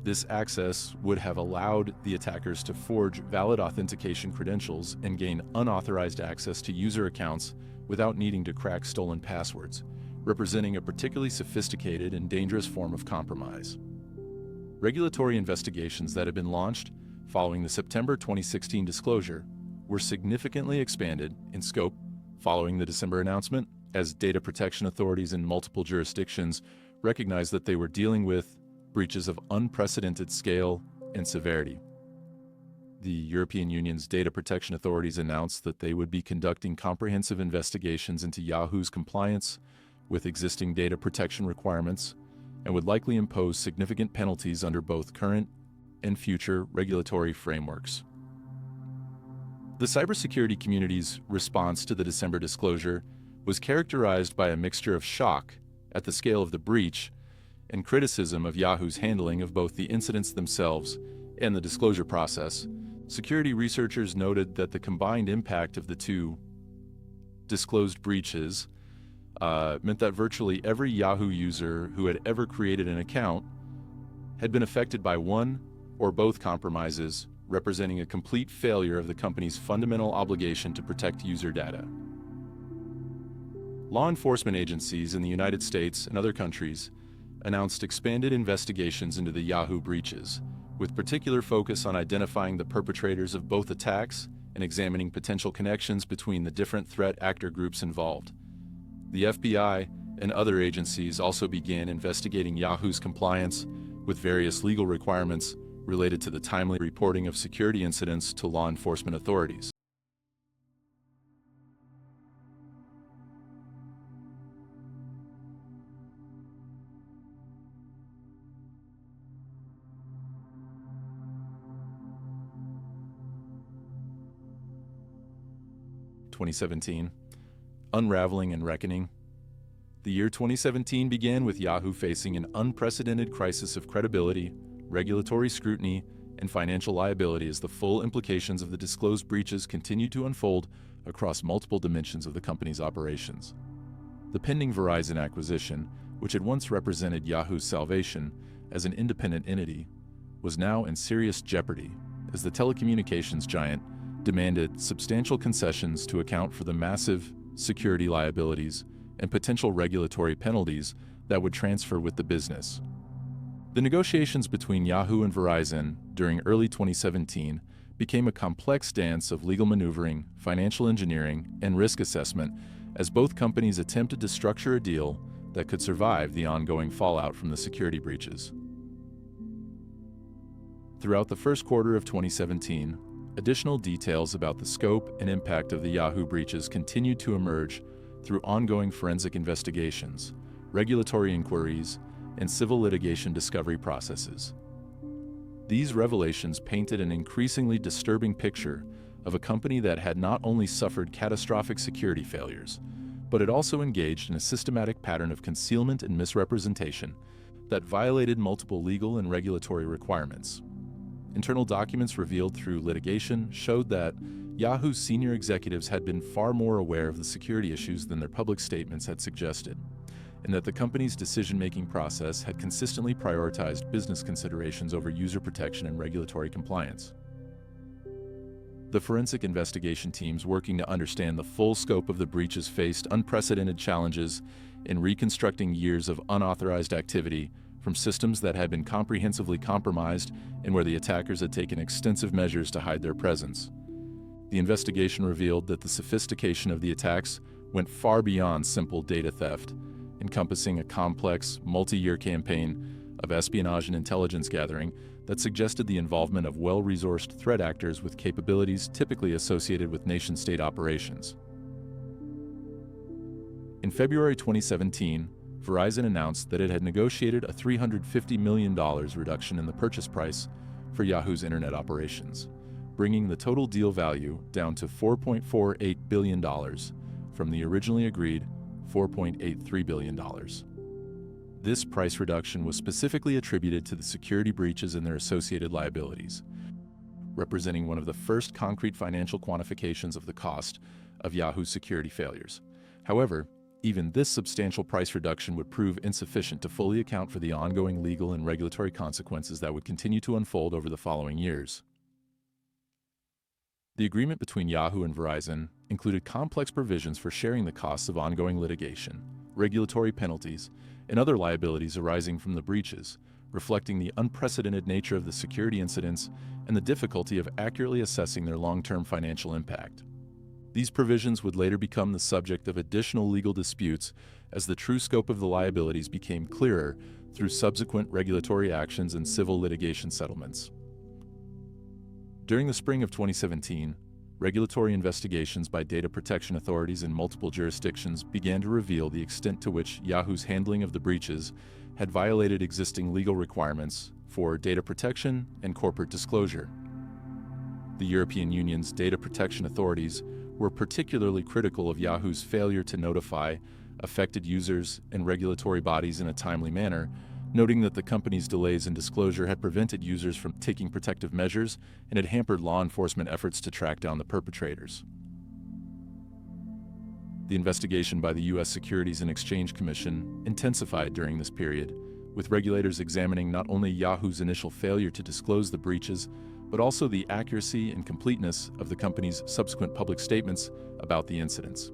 This access would have allowed the attackers to forge valid authentication credentials and gain unauthorized access to user accounts without needing to crack stolen passwords, representing a particularly sophisticated and dangerous form of compromise. Regulatory investigations that had been launched following the September 2016 disclosure were significantly expanded in scope following the December announcement, as data protection authorities in multiple jurisdictions recognized that they were dealing with breaches of unprecedented scale and severity. The European Union's data protection authorities announced that they would be conducting comprehensive investigations into Yahoo's compliance with existing data protection requirements and would likely impose significant penalties under both current and future regulatory frameworks. The cybersecurity community's response to the December disclosure was characterized by a mixture of shock at the scale of the breach and criticism of Yahoo's handling of both the incidents themselves and the disclosure process. Security researchers noted that the combined impact of the two disclosed breaches meant that virtually every Yahoo user who had ever created an account had been affected by one or both compromises, representing a complete failure of the company's fundamental obligation to protect user data. Law enforcement agencies in the United States and other countries announced expanded investigations into the Yahoo breaches, with particular focus on identifying the perpetrators of both attacks and examining potential connections between the different threat actor groups involved. The FBI and other agencies also began investigating Yahoo's compliance with various legal requirements related to the timely reporting of security incidents to law enforcement authorities. Unraveling and reckoning. The year 2017 began with Yahoo facing an unprecedented crisis of credibility, regulatory scrutiny, and financial liability as the full implications of the disclosed breaches continued to unfold across multiple dimensions of the company's operations. The pending Verizon acquisition, which had once represented Yahoo's salvation as an independent entity, was now in serious jeopardy as the telecommunications giant demanded substantial concessions to account for the massive security liabilities and potential regulatory penalties that would transfer with the business. The negotiations between Yahoo and Verizon during early 2017 became a complex dance of legal maneuvering, financial engineering, and risk assessment as both companies attempted to structure a deal that could survive the ongoing fallout from the security breaches. Throughout the first quarter of 2017, additional details about the scope and impact of the Yahoo breaches continued to emerge through ongoing forensic investigations, regulatory inquiries, and civil litigation discovery processes. These revelations painted an increasingly disturbing picture of a company that had not only suffered catastrophic security failures, but had also engaged in a systematic pattern of concealment and misrepresentation that violated multiple legal and regulatory requirements. Internal documents revealed through litigation showed that Yahoo's senior executives had been far more aware of the security issues than their public statements had suggested, and that the company's decision-making process had consistently prioritized business considerations over user protection and regulatory compliance. The forensic investigation teams working to understand the full scope of the breaches faced unprecedented challenges in reconstructing years of unauthorized activity from systems that had been comprehensively compromised and where the attackers had taken extensive measures to hide their presence. The investigation revealed that the sophistication of the attacks went far beyond simple data theft, encompassing a complex, multi-year campaign of espionage and intelligence gathering that suggested the involvement of well-resourced threat actors with capabilities typically associated with nation-state operations. In February 2017, Verizon announced that it had negotiated a $350 million reduction in the purchase price for Yahoo's internet operations, bringing the total deal value down to $4.48 billion from the originally agreed $4.83 billion. This price reduction was specifically attributed to the security breaches and their associated liabilities, representing one of the first concrete financial quantifications of the cost of Yahoo's security failures. However, even this substantial price reduction would prove insufficient to fully account for the ongoing legal and regulatory consequences that would continue to unfold over the following years. The agreement between Yahoo and Verizon included complex provisions for sharing the costs of ongoing litigation, regulatory penalties, and other liabilities arising from the breaches, reflecting the unprecedented nature of the security incidents and the difficulty of accurately assessing their long-term financial impact. These provisions would later become the subject of additional legal disputes as the true scope of the liabilities became clearer through subsequent regulatory actions and civil litigation settlements. During the spring of 2017, regulatory investigations by data protection authorities in multiple jurisdictions began to reveal the extent to which Yahoo's handling of the breaches had violated existing legal requirements for data protection and corporate disclosure. The European Union's data protection authorities were particularly critical of Yahoo's failure to notify affected users and regulatory bodies in a timely manner, noting that the company's delays in disclosure had prevented users from taking protective measures and had hampered law enforcement efforts to track down the perpetrators. The investigation by the U.S. Securities and Exchange Commission intensified during this period, with regulators examining not only Yahoo's initial failure to disclose the breaches, but also the accuracy and completeness of the company's subsequent public statements about the incidents.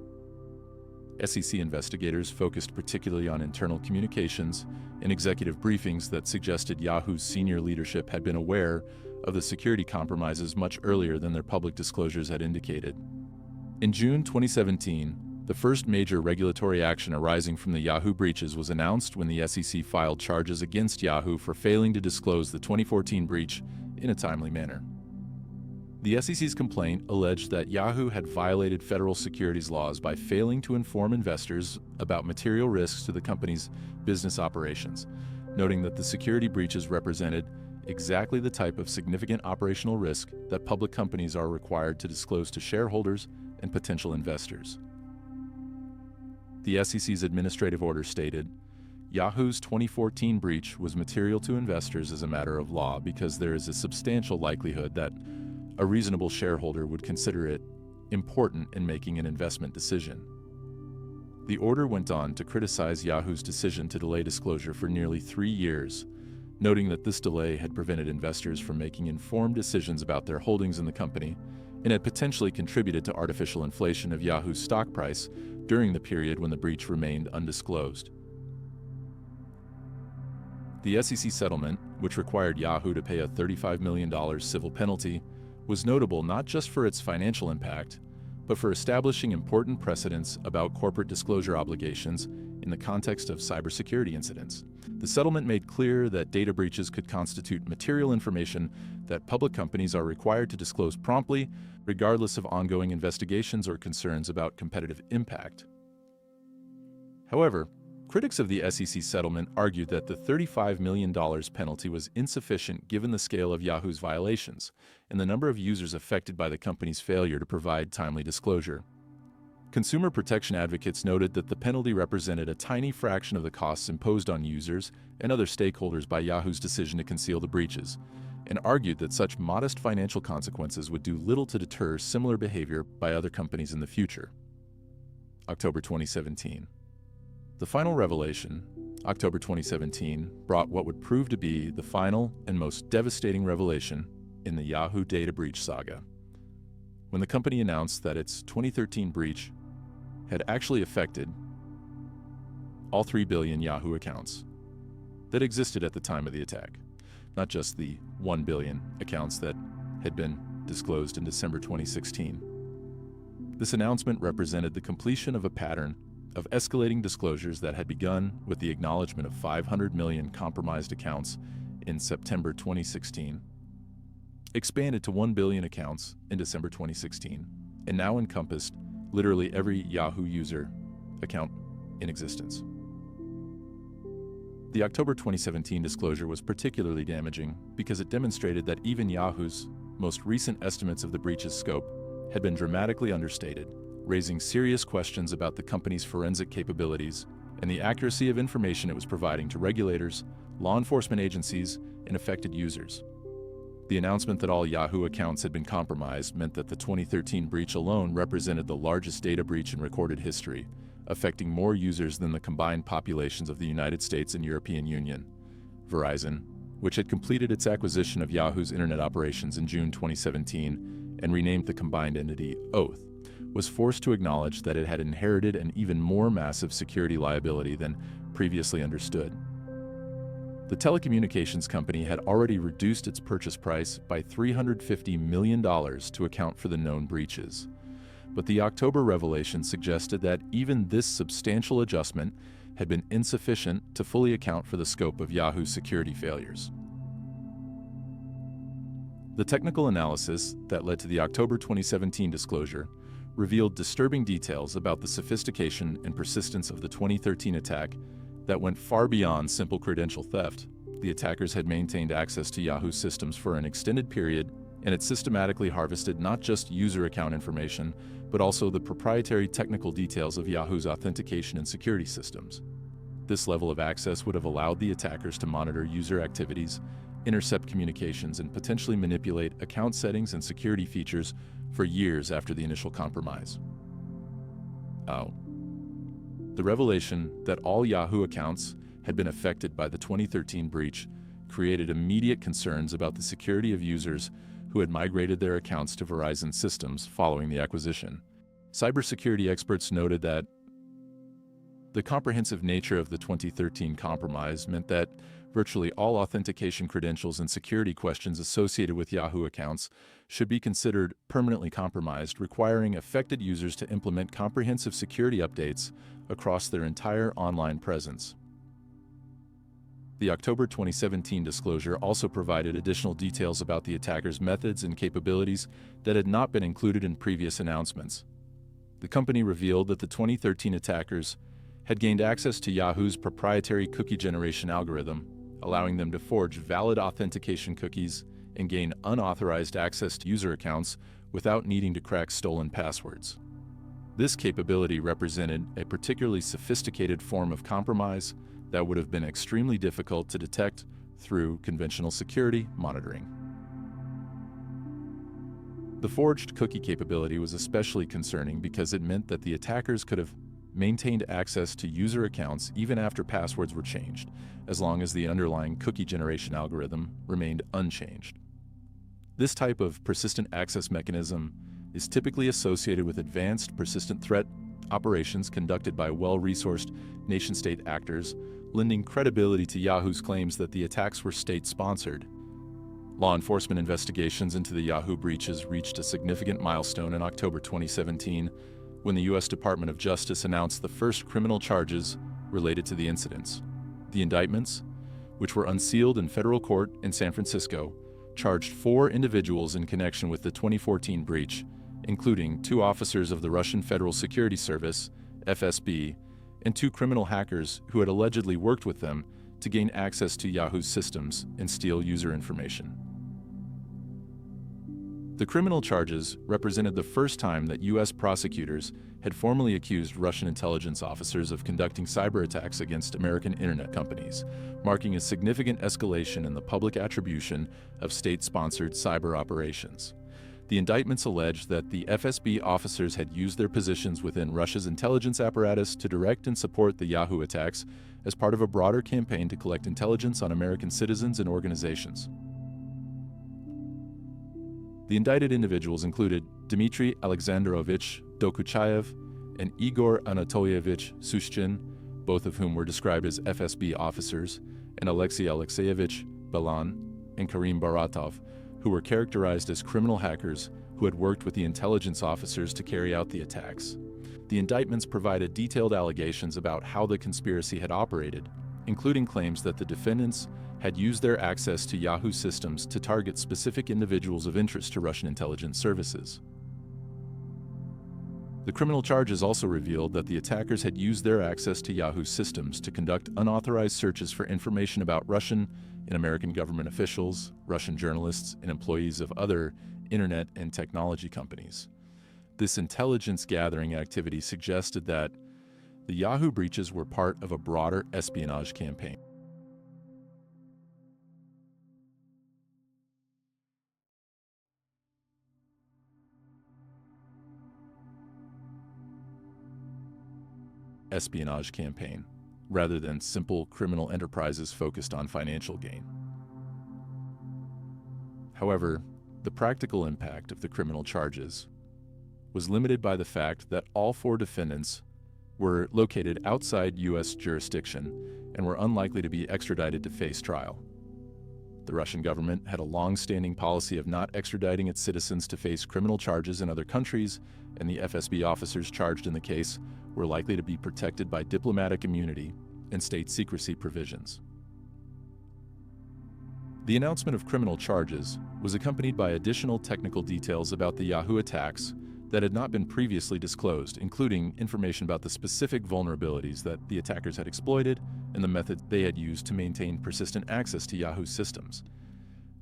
SEC investigators focused particularly on internal communications and executive briefings that suggested Yahoo's senior leadership had been aware of the security compromises much earlier than their public disclosures had indicated. In June 2017, the first major regulatory action arising from the Yahoo breaches was announced when the SEC filed charges against Yahoo for failing to disclose the 2014 breach in a timely manner. The SEC's complaint alleged that Yahoo had violated federal securities laws by failing to inform investors about material risks to the company's business operations, noting that the security breaches represented exactly the type of significant operational risk that public companies are required to disclose to shareholders and potential investors. The SEC's administrative order stated, Yahoo's 2014 breach was material to investors as a matter of law because there is a substantial likelihood that a reasonable shareholder would consider it important in making an investment decision. The order went on to criticize Yahoo's decision to delay disclosure for nearly 3 years, noting that this delay had prevented investors from making informed decisions about their holdings in the company and had potentially contributed to artificial inflation of Yahoo's stock price during the period when the breach remained undisclosed. The SEC settlement, which required Yahoo to pay a $35 million civil penalty, was notable not just for its financial impact, but for establishing important precedents about corporate disclosure obligations in the context of cybersecurity incidents. The settlement made clear that data breaches could constitute material information that public companies are required to disclose promptly, regardless of ongoing investigations or concerns about competitive impact. However, Critics of the SEC settlement argued that the $35 million penalty was insufficient given the scale of Yahoo's violations and the number of users affected by the company's failure to provide timely disclosure. Consumer protection advocates noted that the penalty represented a tiny fraction of the costs imposed on users and other stakeholders by Yahoo's decision to conceal the breaches, and argued that such modest financial consequences would do little to deter similar behavior by other companies in the future. October 2017. The final revelation, October 2017, brought what would prove to be the final and most devastating revelation in the Yahoo data breach saga. When the company announced that its 2013 breach had actually affected all 3 billion Yahoo accounts that existed at the time of the attack, not just the 1 billion accounts that had been disclosed in December 2016. This announcement represented the completion of a pattern of escalating disclosures that had begun with the acknowledgement of 500 million compromised accounts in September 2016, expanded to 1 billion accounts in December 2016, and now encompassed literally every Yahoo user account in existence. The October 2017 disclosure was particularly damaging because it demonstrated that even Yahoo's most recent estimates of the breach's scope had been dramatically understated, raising serious questions about the company's forensic capabilities and the accuracy of information it was providing to regulators, law enforcement agencies, and affected users. The announcement that all Yahoo accounts had been compromised meant that the 2013 breach alone represented the largest data breach in recorded history, affecting more users than the combined populations of the United States and European Union. Verizon, which had completed its acquisition of Yahoo's internet operations in June 2017 and renamed the combined entity Oath, was forced to acknowledge that it had inherited an even more massive security liability than previously understood. The telecommunications company had already reduced its purchase price by $350 million to account for the known breaches. But the October revelation suggested that even this substantial adjustment had been insufficient to fully account for the scope of Yahoo's security failures. The technical analysis that led to the October 2017 disclosure revealed disturbing details about the sophistication and persistence of the 2013 attack that went far beyond simple credential theft. The attackers had maintained access to Yahoo systems for an extended period, and it systematically harvested not just user account information, but also the proprietary technical details of Yahoo's authentication and security systems. This level of access would have allowed the attackers to monitor user activities, intercept communications, and potentially manipulate account settings and security features for years after the initial compromise. The revelation that all Yahoo accounts had been affected by the 2013 breach created immediate concerns about the security of users who had migrated their accounts to Verizon systems following the acquisition. Cybersecurity experts noted that the comprehensive nature of the 2013 compromise meant that virtually all authentication credentials and security questions associated with Yahoo accounts should be considered permanently compromised, requiring affected users to implement comprehensive security updates across their entire online presence. The October 2017 disclosure also provided additional details about the attackers' methods and capabilities that had not been included in previous announcements. The company revealed that the 2013 attackers had gained access to Yahoo's proprietary cookie generation algorithm, allowing them to forge valid authentication cookies and gain unauthorized access to user accounts without needing to crack stolen passwords. This capability represented a particularly sophisticated form of compromise that would have been extremely difficult to detect through conventional security monitoring. The forged cookie capability was especially concerning because it meant that the attackers could have maintained access to user accounts even after passwords were changed, as long as the underlying cookie generation algorithm remained unchanged. This type of persistent access mechanism is typically associated with advanced persistent threat operations conducted by well-resourced nation-state actors, lending credibility to Yahoo's claims that the attacks were state-sponsored. Law enforcement investigations into the Yahoo breaches reached a significant milestone in October 2017 when the U.S. Department of Justice announced the first criminal charges related to the incidents. The indictments, which were unsealed in federal court in San Francisco, charged 4 individuals in connection with the 2014 breach, including 2 officers of the Russian Federal Security Service, FSB, and 2 criminal hackers who had allegedly worked with them to gain access to Yahoo's systems and steal user information. The criminal charges represented the first time that U.S. prosecutors had formally accused Russian intelligence officers of conducting cyber attacks against American internet companies, marking a significant escalation in the public attribution of state-sponsored cyber operations. The indictments alleged that the FSB officers had used their positions within Russia's intelligence apparatus to direct and support the Yahoo attacks as part of a broader campaign to collect intelligence on American citizens and organizations. The indicted individuals included Dmitry Alexandrovich Dokuchayev and Igor Anatolyevich Sushchin, both of whom were described as FSB officers, and Alexei Alexeyevich Belan and Karim Baratov, who were characterized as criminal hackers who had worked with the intelligence officers to carry out the attacks. The indictments provided detailed allegations about how the conspiracy had operated, including claims that the defendants had used their access to Yahoo systems to target specific individuals of interest to Russian intelligence services. The criminal charges also revealed that the attackers had used their access to Yahoo systems to conduct unauthorized searches for information about Russian and American government officials, Russian journalists, and employees of other internet and technology companies. This intelligence gathering activity suggested that the Yahoo breaches were part of a broader espionage campaign. Rather than simple criminal enterprises focused on financial gain. However, the practical impact of the criminal charges was limited by the fact that all 4 defendants were located outside U.S. jurisdiction and were unlikely to be extradited to face trial. The Russian government had a long-standing policy of not extraditing its citizens to face criminal charges in other countries, and the FSB officers charged in the case were likely to be protected by diplomatic immunity and state secrecy provisions. The announcement of criminal charges was accompanied by additional technical details about the Yahoo attacks that had not been previously disclosed, including information about the specific vulnerabilities that the attackers had exploited and the method they had used to maintain persistent access to Yahoo systems.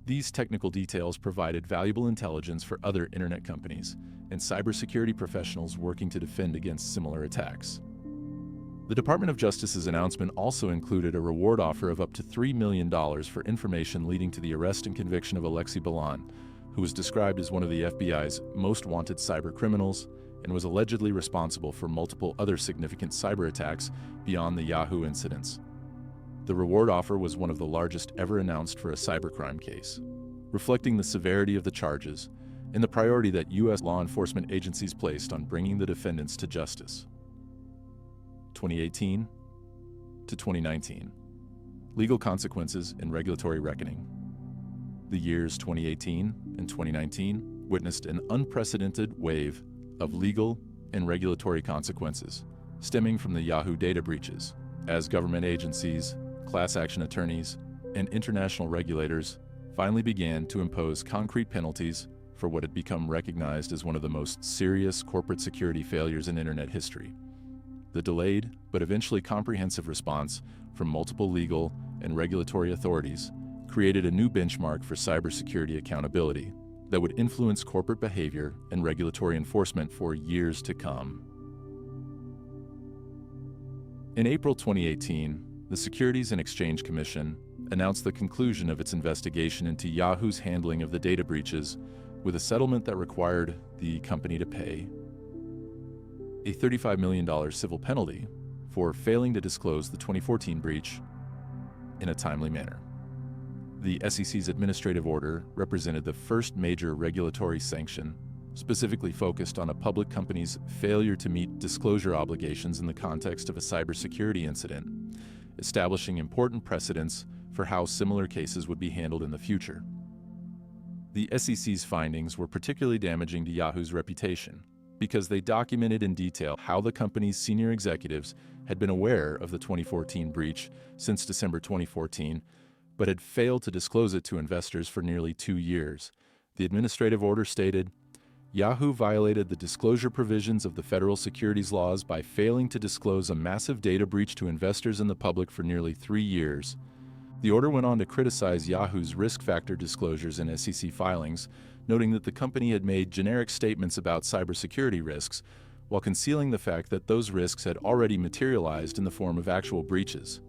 These technical details provided valuable intelligence for other internet companies and cybersecurity professionals working to defend against similar attacks. The Department of Justice's announcement also included a reward offer of up to $3 million for information leading to the arrest and conviction of Alexei Belan, who was described as one of the FBI's most wanted cyber criminals and was allegedly responsible for multiple other significant cyber attacks beyond the Yahoo incidents. The reward offer was one of the largest ever announced for a cybercrime case, reflecting the severity of the charges and the priority that U.S. law enforcement agencies placed on bringing the defendants to justice. 2018 to 2019. Legal consequences and regulatory reckoning. The years 2018 and 2019 witnessed an unprecedented wave of legal and regulatory consequences stemming from the Yahoo data breaches, as government agencies, class action attorneys, and international regulators finally began to impose concrete penalties for what had become recognized as one of the most serious corporate security failures in internet history. The delayed but eventually comprehensive response from multiple legal and regulatory authorities created a new benchmark for cybersecurity accountability that would influence corporate behavior and regulatory enforcement for years to come. In April 2018, the Securities and Exchange Commission announced the conclusion of its investigation into Yahoo's handling of the data breaches with a settlement that required the company to pay a $35 million civil penalty for failing to disclose the 2014 breach in a timely manner. The SEC's administrative order represented the first major regulatory sanction specifically focused on a public company's failure to meet disclosure obligations in the context of a cybersecurity incident, establishing important precedents for how similar cases would be handled in the future. The SEC's findings were particularly damaging to Yahoo's reputation because they documented in detail how the company's senior executives had been aware of the 2014 breach since December 2014, but had failed to disclose it to investors for nearly 2 years. The administrative order stated, Yahoo violated the disclosure provisions of the federal securities laws by failing to disclose a massive data breach to investors and the public for nearly 3 years. The order went on to criticize Yahoo's risk factor disclosures in SEC filings, noting that the company had made generic statements about cybersecurity risks, while concealing the fact that those risks had already materialized in the form of actual breaches.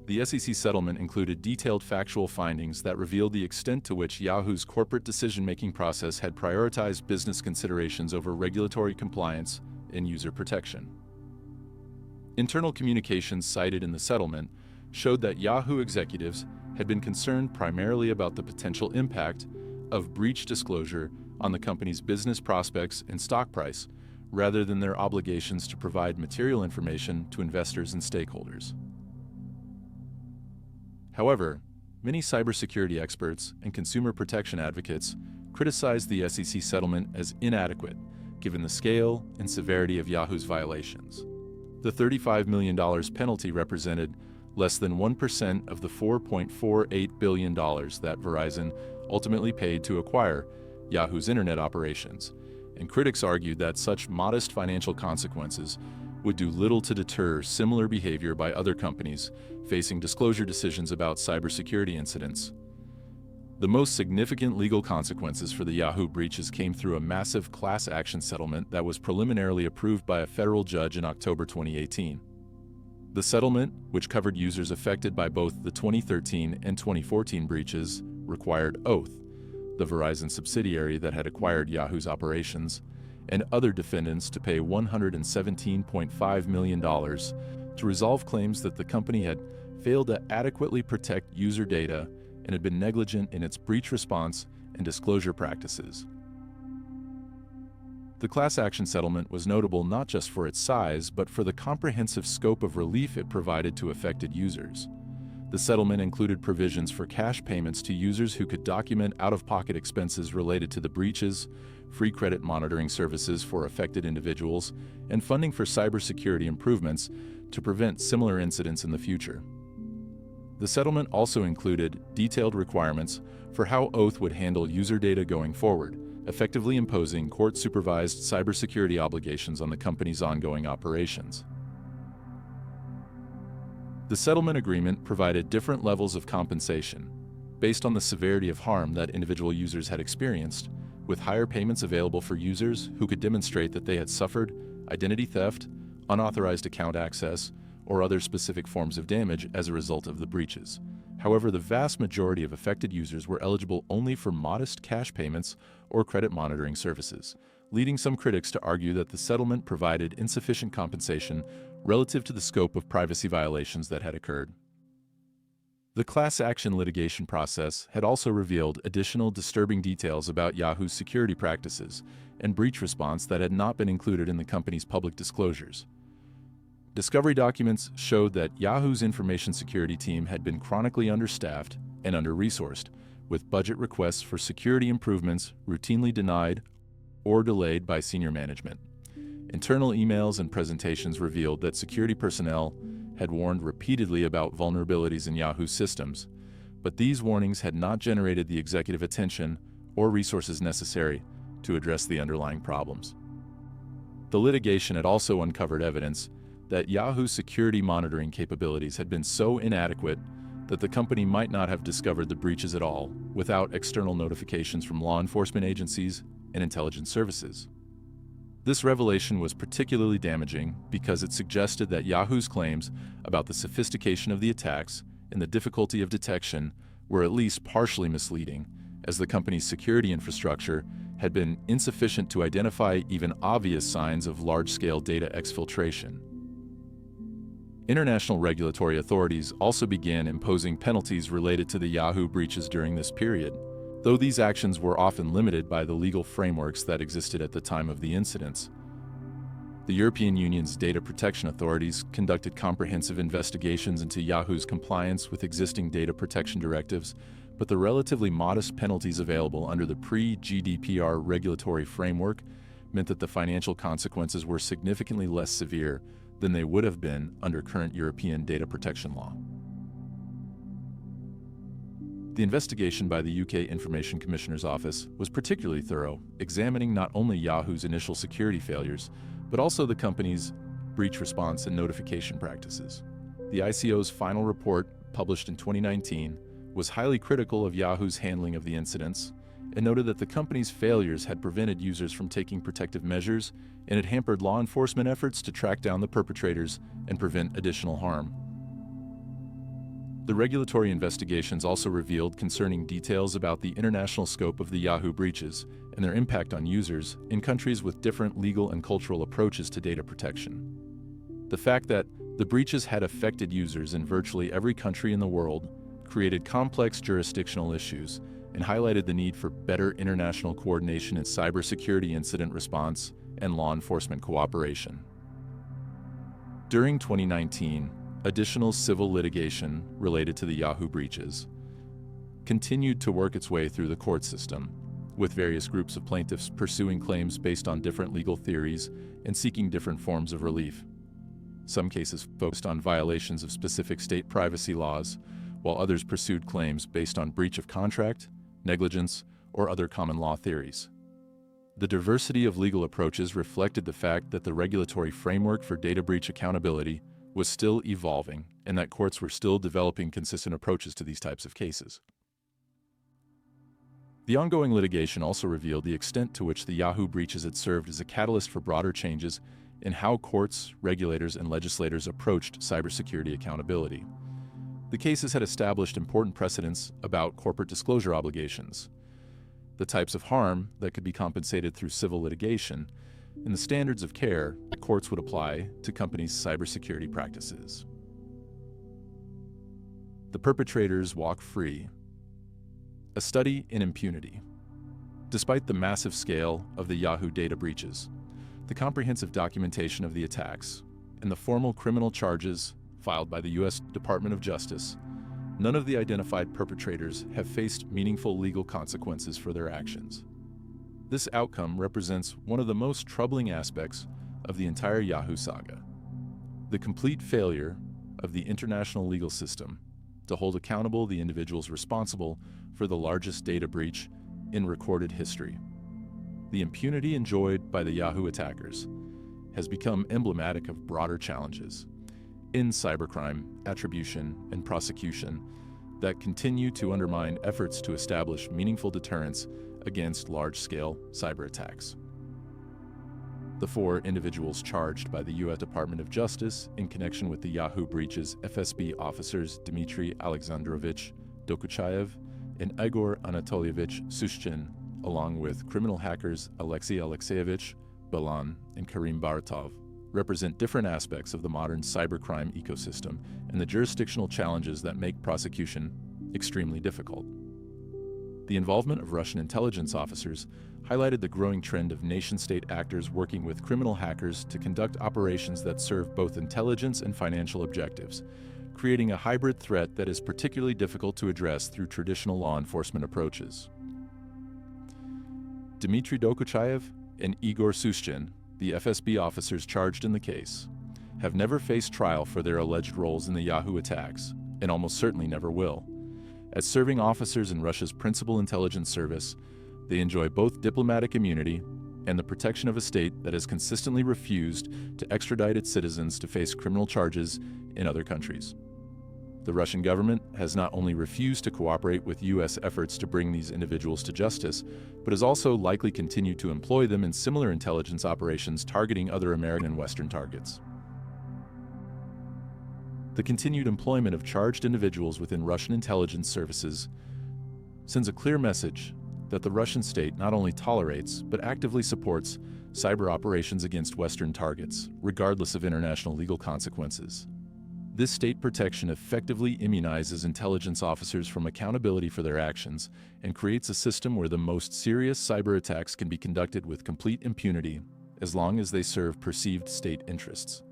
The SEC settlement included detailed factual findings that revealed the extent to which Yahoo's corporate decision-making process had prioritized business considerations over regulatory compliance and user protection. Internal communications cited in the settlement showed that Yahoo executives had been concerned primarily about the potential impact of breach disclosure on the company's business prospects and stock price, rather than their obligations to provide material information to investors and stakeholders. However, many cybersecurity experts and consumer protection advocates criticized the SEC settlement as inadequate, given the scale and severity of Yahoo's violations. The $35 million penalty represented less than 1% of the $4.48 billion that Verizon ultimately paid to acquire Yahoo's internet operations, and critics argued that such modest financial consequences would do little to deter similar behavior by other companies facing disclosure decisions about cybersecurity incidents. The most significant legal consequences for the Yahoo breaches came through a massive class action settlement that was preliminarily approved by a federal judge in October 2018. The settlement, which covered users affected by both the 2013 and 2014 breaches, required Oath, the Verizon subsidiary that had acquired Yahoo's operations, and other defendants to pay $117.5 million to resolve claims that the company had failed to adequately protect user data and had been negligent in its breach response and disclosure practices. The class action settlement was notable not just for its size, but for the comprehensive scope of relief it provided to affected users. The settlement included provisions for cash payments to users who could document out-of-pocket expenses related to the breaches, free credit monitoring services for affected individuals, and funding for cybersecurity improvements to prevent similar incidents in the future. The settlement also included detailed requirements for how Oath would handle user data going forward, effectively imposing court-supervised cybersecurity obligations on the company's ongoing operations. The settlement agreement provided different levels of compensation based on the severity of harm that individual users had experienced, with higher payments available for users who could demonstrate that they had suffered identity theft, unauthorized account access, or other specific forms of damage as a result of the breaches. However, the vast majority of affected users were eligible only for modest cash payments or credit monitoring services, leading some critics to argue that the settlement provided insufficient compensation relative to the scope of privacy violations that had occurred. The class action litigation process had also revealed additional disturbing details about Yahoo's security practices and breach response that had not been included in the company's public disclosures. Discovery documents showed that Yahoo's information security team had been chronically understaffed and under-resourced, with budget requests for security improvements routinely denied or delayed by senior management. Internal emails and presentations revealed that security personnel had warned repeatedly about vulnerabilities in Yahoo's systems, but these warnings had not generated the executive attention or resources necessary to address the underlying problems. The litigation had also uncovered evidence that Yahoo's security monitoring capabilities had been so inadequate that the company might not have discovered the breaches at all without external notifications from law enforcement agencies and intelligence services. This revelation was particularly damaging because it suggested that Yahoo's claims about the sophistication of the attacks and the difficulty of detection were at least partially misleading, as the company's security infrastructure had been insufficient to identify even obvious signs of large-scale data exfiltration. International regulatory authorities also began imposing penalties related to the Yahoo breaches during this period, though these actions were often limited by the legal frameworks that existed at the time of the incidents. The European Union's data protection authorities conducted comprehensive investigations into Yahoo's compliance with existing data protection directives, but the relatively modest penalties available under the pre-GDPR regulatory framework meant that the financial consequences were significantly less severe than they would have been under current European data protection law. The investigation by the UK Information Commissioner's Office was particularly thorough, examining not only Yahoo's initial security failures, but also the company's breach response and notification practices. The ICO's final report, published in 2019, was highly critical of Yahoo's handling of the incidents and noted that the company's failures had prevented users from taking protective measures and had hampered law enforcement efforts to track down the perpetrators and prevent additional harm. The regulatory investigations also revealed concerning details about the international scope of the Yahoo breaches and their impact on users in countries with different legal and cultural approaches to data protection. The fact that the breaches had affected users in virtually every country in the world created complex jurisdictional issues and highlighted the need for better international coordination in cybersecurity incident response and law enforcement cooperation. During 2019, additional civil litigation related to the Yahoo breaches continued to work its way through the court system, with various groups of plaintiffs pursuing claims based on different legal theories and seeking different forms of relief. Some cases focused on violations of specific state privacy laws, while others pursued claims based on breach of contract, negligence, or other common law theories. The diversity of legal approaches reflected the fact that the regulatory framework for data breach accountability was still evolving and that courts were still developing consistent approaches to these types of cases. The ongoing litigation also revealed the extent to which the Yahoo breaches had served as a catalyst for broader changes in how courts, regulators, and legislators approached cybersecurity accountability. The cases had established important precedents about corporate disclosure obligations, the types of harm that could be compensated through civil litigation, and the standards of care courts would apply to companies' cybersecurity practices. The perpetrators walk free. A study in impunity. Despite the massive scale of the Yahoo data breaches, the comprehensive documentation of the attacks, and the formal criminal charges filed by the U.S. Department of Justice, none of the identified perpetrators have faced meaningful legal consequences for their actions. This outcome represents one of the most troubling aspects of the entire Yahoo saga: the complete failure of the international legal system to hold accountable the individuals responsible for the largest data breach in recorded history. The impunity enjoyed by the Yahoo attackers has become emblematic of broader challenges in cybercrime, attribution, and prosecution that continue to undermine efforts to establish meaningful deterrence against large-scale cyber attacks. The 4 individuals charged by the U.S. Department of Justice in connection with the Yahoo breaches, FSB officers Dmitry Alexandrovich Dokuchayev and Igor Anatolievich Sushchin, along with criminal hackers Alexei Alexeyevich Belan and Karim Baratov, represent different aspects of the modern cybercrime ecosystem and the jurisdictional challenges that make prosecution extremely difficult. The involvement of Russian intelligence officers highlighted the growing trend of nation-state actors working with criminal hackers to conduct operations that serve both intelligence and financial objectives, creating a hybrid threat that is particularly difficult to address through traditional law enforcement approaches. Dmitry Dokuchayev and Igor Sushchin, the FSB officers charged in the case, have never faced trial for their alleged roles in the Yahoo attacks, and almost certainly never will. As serving officers in Russia's principal intelligence service, they enjoy both diplomatic immunity and the protection of a state that has consistently refused to extradite its citizens to face criminal charges in other countries. The Russian government has not only refused to cooperate with U.S. efforts to bring these individuals to justice, but has also likely continued to employ them in similar intelligence operations targeting other American and Western targets. The continued employment of charged individuals within Russian intelligence services sends a clear message that the Russian state not only tolerates, but actively supports cyber operations against Western targets, regardless of international legal consequences. This state protection effectively immunizes intelligence officers from accountability for their actions and creates a system where the most serious cyber attacks can be conducted with complete impunity as long as they serve perceived state interests.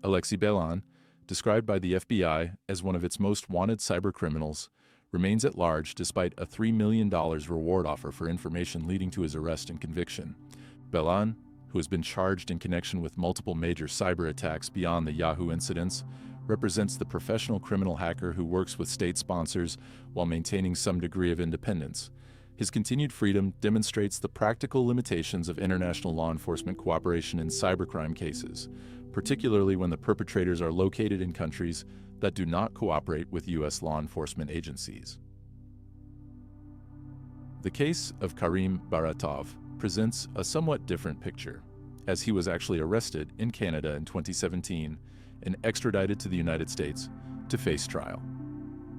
Alexei Belan, described by the FBI as one of its most wanted cybercriminals, remains at large despite a $3 million reward offer for information leading to his arrest and conviction. Belan, who has been charged in connection with multiple major cyber attacks beyond the Yahoo incidents, represents the professional criminal hacker who works with state sponsors while maintaining some degree of independence. His continued freedom demonstrates the practical limitations of international law enforcement cooperation in cybercrime cases, particularly when the perpetrators are located in countries that do not cooperate with U.S. law enforcement agencies. The case of Karim Baratov presents a somewhat different picture, as he was actually arrested in Canada in 2017 and extradited to the United States to face trial.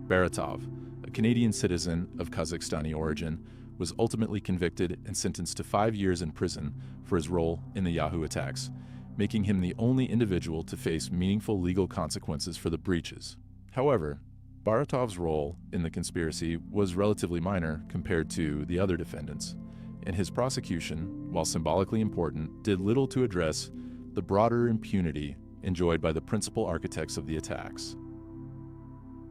Baratov, a Canadian citizen of Kazakhstani origin, was ultimately convicted and sentenced to 5 years in prison for his role in the Yahoo attacks, making him the only individual to face meaningful legal consequences for the breaches. However, Baratov's role in the conspiracy was relatively minor compared to the other defendants, and his prosecution, while symbolically important, did little to address the broader impunity enjoyed by the principal architects of the attacks.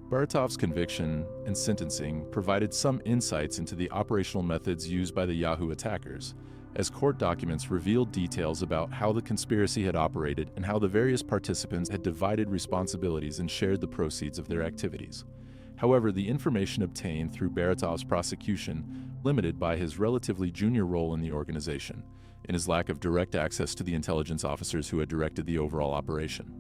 Baratov's conviction and sentencing provided some insights into the operational methods used by the Yahoo attackers, as court documents revealed details about how the conspiracy had operated and how the various participants had divided responsibilities and shared the proceeds of their activities. However, the information obtained through Baratov's prosecution limited by his relatively junior role in the organization and his lack of direct access to the intelligence officers who had directed the overall operation.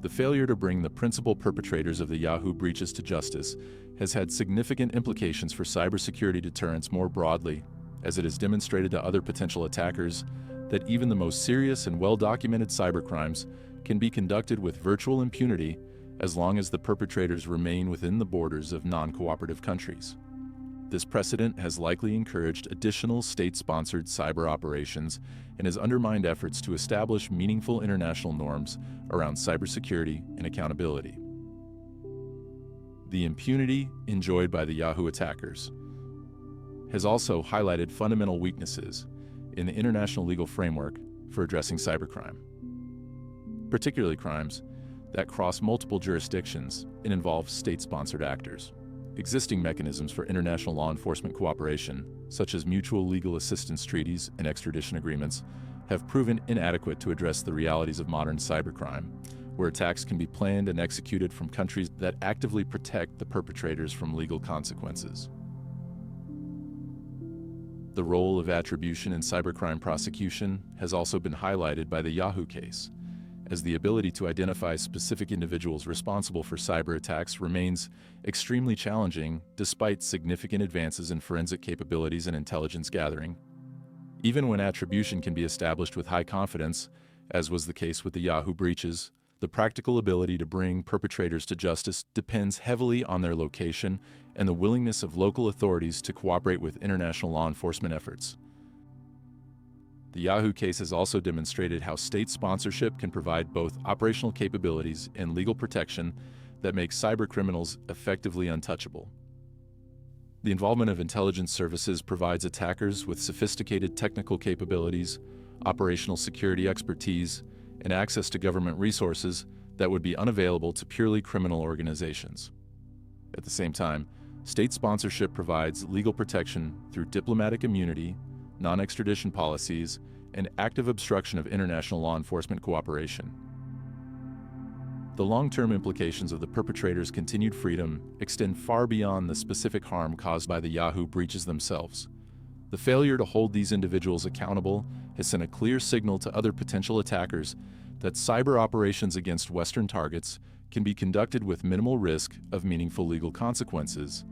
The failure to bring the principal perpetrators of the Yahoo breaches to justice has had significant implications for cybersecurity deterrence more broadly, as it has demonstrated to other potential attackers that even the most serious and well-documented cybercrimes can be conducted with virtual impunity as long as the perpetrators remain within the borders of non-cooperative countries. This precedent has likely encouraged additional state-sponsored cyber operations and has undermined efforts to establish meaningful international norms around cybersecurity and accountability. The impunity enjoyed by the Yahoo attackers has also highlighted fundamental weaknesses in the international legal framework for addressing cybercrime, particularly crimes that cross multiple jurisdictions and involve state-sponsored actors. Existing mechanisms for international law enforcement cooperation, such as mutual legal assistance treaties and extradition agreements, have proven inadequate to address the realities of modern cybercrime, where attacks can be planned and executed from countries that actively protect the perpetrators from legal consequences. The role of attribution in cybercrime prosecution has also been highlighted by the Yahoo case, as the ability to identify specific individuals responsible for cyber attacks remains extremely challenging despite significant advances in forensic capabilities and intelligence gathering. Even when attribution can be established with high confidence, as was the case with the Yahoo breaches, the practical ability to bring perpetrators to justice depends heavily on their location and the willingness of local authorities to cooperate with international law enforcement efforts. The Yahoo case has also demonstrated how state sponsorship can provide both operational capabilities and legal protection that make cybercriminals effectively untouchable. The involvement of intelligence services provides attackers with sophisticated technical capabilities, operational security expertise, and access to government resources that would be unavailable to purely criminal organizations. At the same time, state sponsorship provides legal protection through diplomatic immunity, non-extradition policies, and active obstruction of international law enforcement cooperation. The long-term implications of the perpetrators' continued freedom extend far beyond the specific harm caused by the Yahoo breaches themselves. The failure to hold these individuals accountable has sent a clear signal to other potential attackers that cyber operations against Western targets can be conducted with minimal risk of meaningful legal consequences,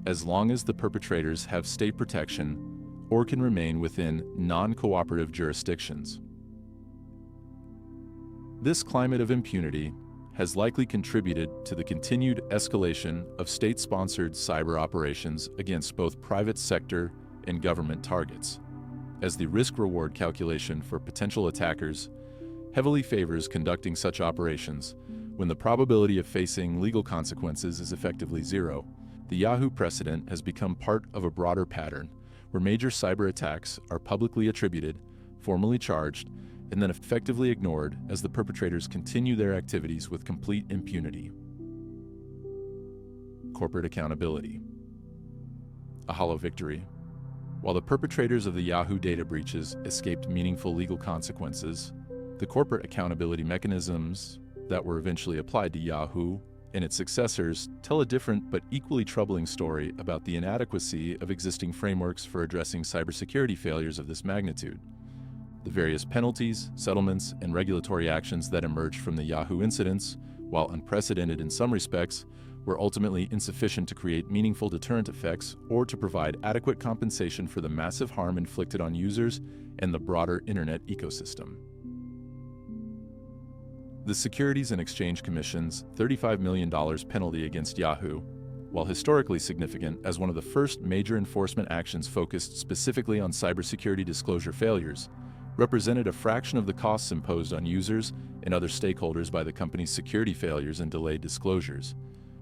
as long as the perpetrators have state protection or can remain within non-cooperative jurisdictions. This climate of impunity has likely contributed to the continued escalation of state-sponsored cyber operations against both private sector and government targets, as the risk-reward calculation for potential attackers heavily favors conducting such operations when the probability of facing legal consequences is effectively zero. The Yahoo precedent has become part of a broader pattern where major cyber attacks are publicly attributed, formally charged, and then effectively ignored as the perpetrators continue their activities with complete impunity. Corporate accountability. A hollow victory. While the perpetrators of the Yahoo data breaches escaped meaningful legal consequences, the corporate accountability mechanisms that were eventually applied to Yahoo and its successors tell a different but equally troubling story about the inadequacy of existing frameworks for addressing cybersecurity failures of this magnitude. The various penalties, settlements, and regulatory actions that emerged from the Yahoo incidents, while unprecedented in some respects, were ultimately insufficient to create meaningful deterrent effects or to provide adequate compensation for the massive harm inflicted on users and the broader internet ecosystem. The Securities and Exchange Commission's $35 million penalty against Yahoo, while historically significant as one of the first major enforcement actions focused specifically on cybersecurity disclosure failures, represented a fraction of the costs imposed on users and other stakeholders by the company's security failures and delayed disclosures.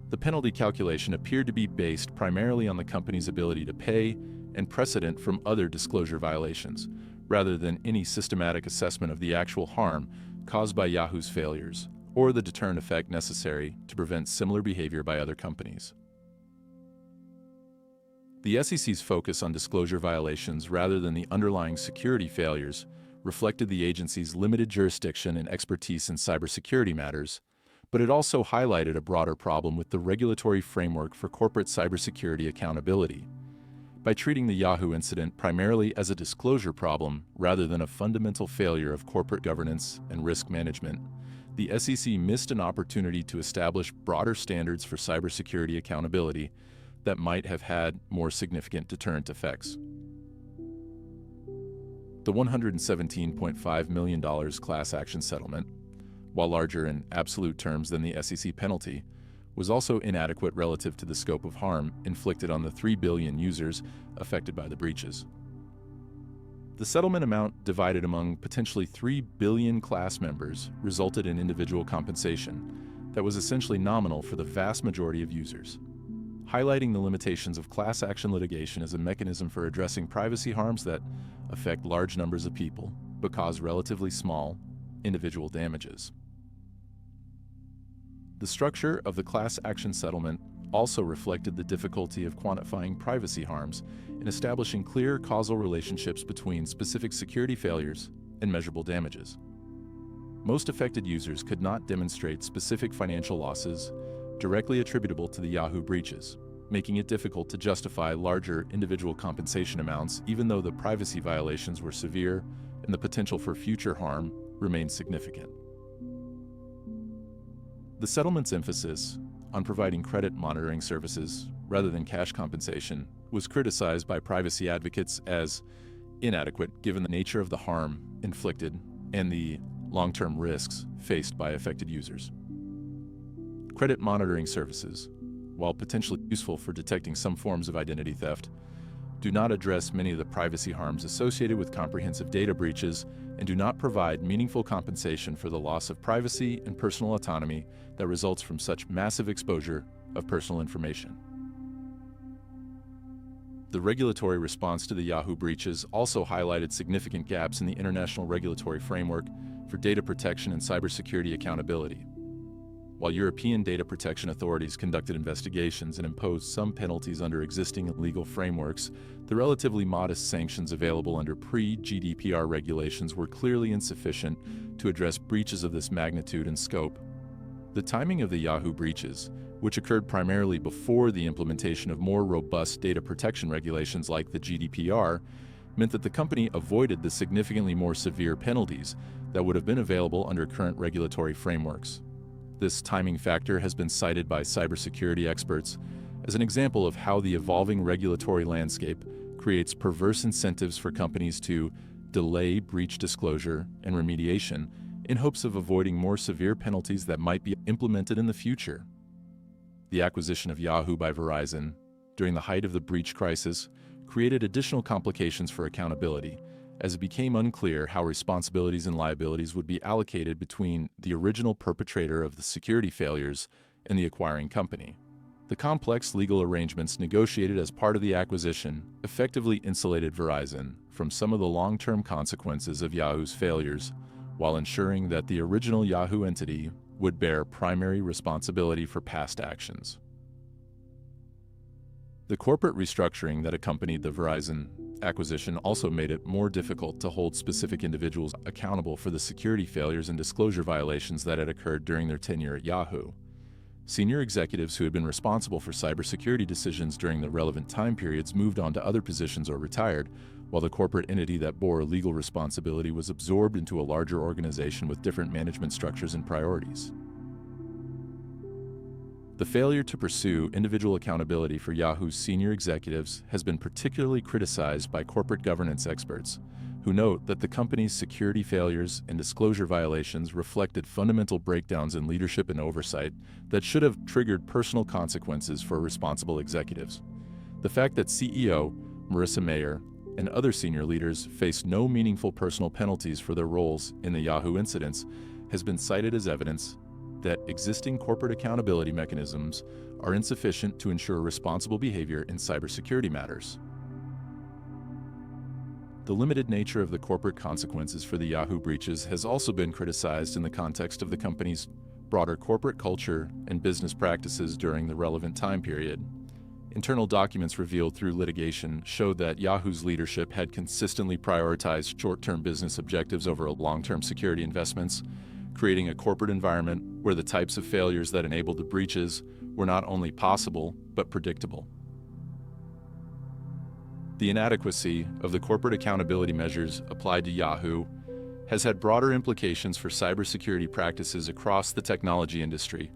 The penalty calculation appeared to be based primarily on the company's ability to pay and precedent from other disclosure violations, rather than any systematic assessment of the actual harm caused by Yahoo's failures, or the deterrent effect necessary to prevent similar behavior by other companies. The SEC's focus on disclosure violations rather than the underlying security failures reflected the agency's limited jurisdiction and expertise in cybersecurity matters, but it also highlighted a broader problem with the regulatory framework for corporate cybersecurity accountability. By treating the Yahoo incident primarily as a disclosure problem rather than a fundamental failure of corporate governance and risk management, the SEC missed an opportunity to establish broader standards for cybersecurity accountability that might have had more significant deterrent effects. The $117.5 million class action settlement, while larger in absolute terms than the SEC penalty, was also inadequate relative to the scope of harm inflicted on the 3 billion users affected by the breaches. The settlement amount divided among potentially 3 billion class members resulted in individual compensation that was essentially nominal for the vast majority of users, highlighting the limitations of class action litigation as a mechanism for addressing privacy harms that affect large numbers of people but cause relatively small individual damages. The structure of the class action settlement also reflected the difficulty of quantifying privacy harms and establishing clear causal relationships between specific security failures and measurable damages. Most affected users could not demonstrate specific financial losses directly attributable to the Yahoo breaches, making it difficult to justify larger individual compensation amounts even though the privacy violations were severe and the potential for future harm remained significant. The settlement's emphasis on providing credit monitoring services rather than cash compensation was criticized by privacy advocates as inadequate given the nature of the harm inflicted and the long-term risks faced by affected users. Credit monitoring services, while potentially useful for detecting some forms of identity theft, do not address many of the privacy harms associated with comprehensive data breaches and do not provide meaningful compensation for the loss of privacy and personal autonomy that results from such massive exposure of personal information. The regulatory response to the Yahoo breaches also highlighted significant gaps in the international regulatory framework for data protection and cybersecurity accountability. While European data protection authorities conducted investigations and imposed some penalties under existing legal frameworks, the relatively modest sanctions available under pre-GDPR regulations were clearly insufficient to address breaches of this magnitude and scope. The timing of the Yahoo breaches, which occurred primarily before the implementation of more robust data protection regulations like the GDPR, meant that the company avoided the significantly more severe penalties that would have been available under current regulatory frameworks. This timing factor has been cited by cybersecurity experts as an example of how the evolving regulatory landscape creates perverse incentives for companies to delay breach disclosure and remediation in hopes of avoiding more severe penalties that might be implemented in the future. The acquisition of Yahoo by Verizon during the height of the breach crisis created additional complications for accountability, as it became unclear how responsibilities and liabilities would be allocated between the original perpetrator of the security failures and the acquiring company. The complex legal arrangements negotiated as part of the acquisition effectively insulated Verizon from some of the long-term consequences of Yahoo's failures, while ensuring that the original Yahoo entity would bear primary responsibility for past actions. The corporate restructuring that accompanied the Verizon acquisition also made it more difficult to hold specific individuals accountable for the security failures and disclosure violations that had occurred during their tenure at Yahoo. Senior executives who had been responsible for cybersecurity decisions during the relevant time periods moved on to other positions or retired, while the corporate entity that bore legal responsibility was absorbed into a larger organization with different management structures and priorities. The failure to pursue individual accountability for Yahoo's senior executives has been particularly criticized by corporate governance experts, who note that the company's security failures and disclosure violations reflected fundamental breakdowns in leadership and oversight that should have triggered personal consequences for responsible executives. The fact that CEO Marissa Mayer and other senior leaders faced no meaningful personal penalties for their roles in the Yahoo incidents has been cited as evidence that existing corporate accountability mechanisms are insufficient to ensure responsible behavior in cybersecurity matters. The limited nature of the corporate consequences for the Yahoo breaches has also been criticized in the context of the company's broader corporate culture and business practices during the relevant time period. Internal documents revealed through litigation showed that Yahoo's leadership had consistently prioritized short-term business objectives over long-term security investments, creating a corporate environment where the types of failures that enabled the breaches were not only possible, but predictable. The inadequacy of the corporate accountability measures applied to Yahoo has had broader implications for cybersecurity practices across the technology industry,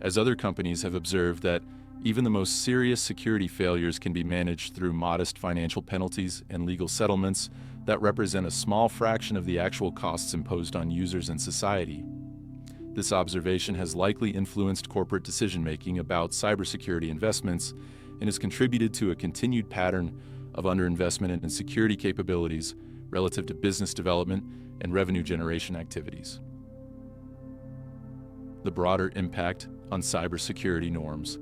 as other companies have observed that even the most serious security failures can be managed through modest financial penalties and legal settlements that represent a small fraction of the actual costs imposed on users and society. This observation has likely influenced corporate decision-making about cybersecurity investments and has contributed to a continued pattern of underinvestment in security capabilities relative to business development and revenue generation activities. The broader impact on cybersecurity norms.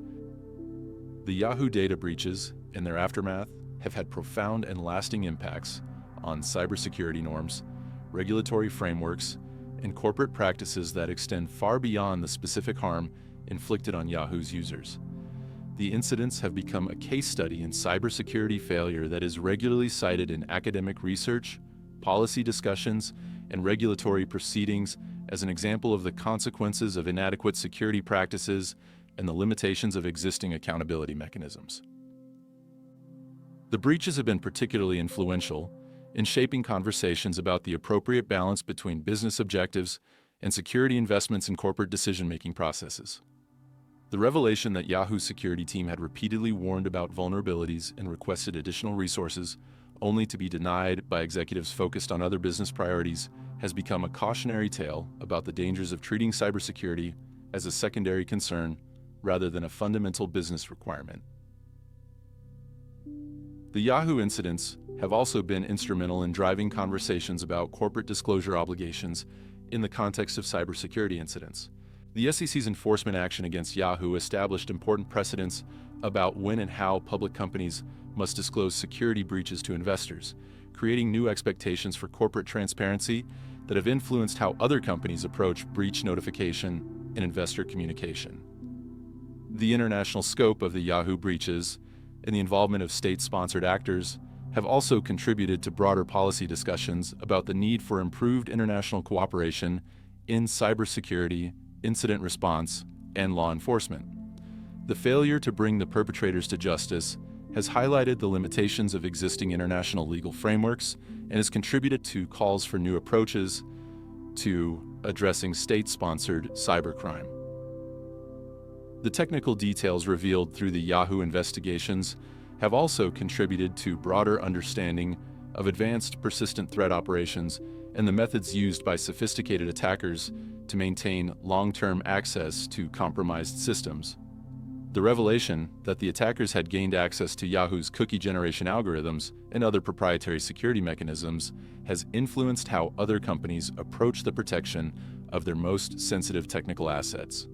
The Yahoo data breaches and their aftermath have had profound and lasting impacts on cybersecurity norms, regulatory frameworks, and corporate practices that extend far beyond the specific harm inflicted on Yahoo's users. The incidents have become a case study in cybersecurity failure that is regularly cited in academic research, policy discussions, and regulatory proceedings as an example of the consequences of inadequate security practices and the limitations of existing accountability mechanisms. The breaches have been particularly influential in shaping conversations about the appropriate balance between business objectives and security investments in corporate decision-making processes. The revelation that Yahoo's security team had repeatedly warned about vulnerabilities and requested additional resources, only to be denied by executives focused on other business priorities, has become a cautionary tale about the dangers of treating cybersecurity as a secondary concern rather than a fundamental business requirement. The Yahoo incidents have also been instrumental in driving conversations about corporate disclosure obligations in the context of cybersecurity incidents. The SEC's enforcement action against Yahoo established important precedents about when and how public companies must disclose security breaches to investors, creating new expectations for corporate transparency that have influenced how other companies approach breach notification and investor communication. The international scope of the Yahoo breaches and the involvement of state-sponsored actors have also contributed to broader policy discussions about the need for improved international cooperation in cybersecurity, incident response, and law enforcement. The failure to bring the perpetrators to justice has highlighted the limitations of existing international legal frameworks and has contributed to calls for new approaches to addressing state-sponsored cybercrime. The technical details revealed through the Yahoo investigations have also contributed to broader understanding of advanced persistent threat operations and the methods used by sophisticated attackers to maintain long-term access to compromised systems. The revelation that the attackers had gained access to Yahoo's cookie generation algorithms and other proprietary security mechanisms has influenced how other companies approach the protection of their most sensitive technical assets.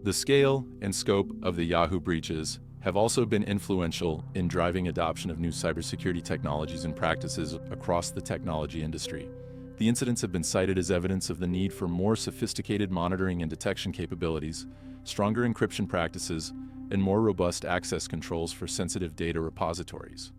The scale and scope of the Yahoo breaches have also been influential in driving adoption of new cybersecurity technologies and practices across the technology industry. The incidents have been cited as evidence of the need for more sophisticated monitoring and detection capabilities, stronger encryption practices, and more robust access controls for sensitive data repositories.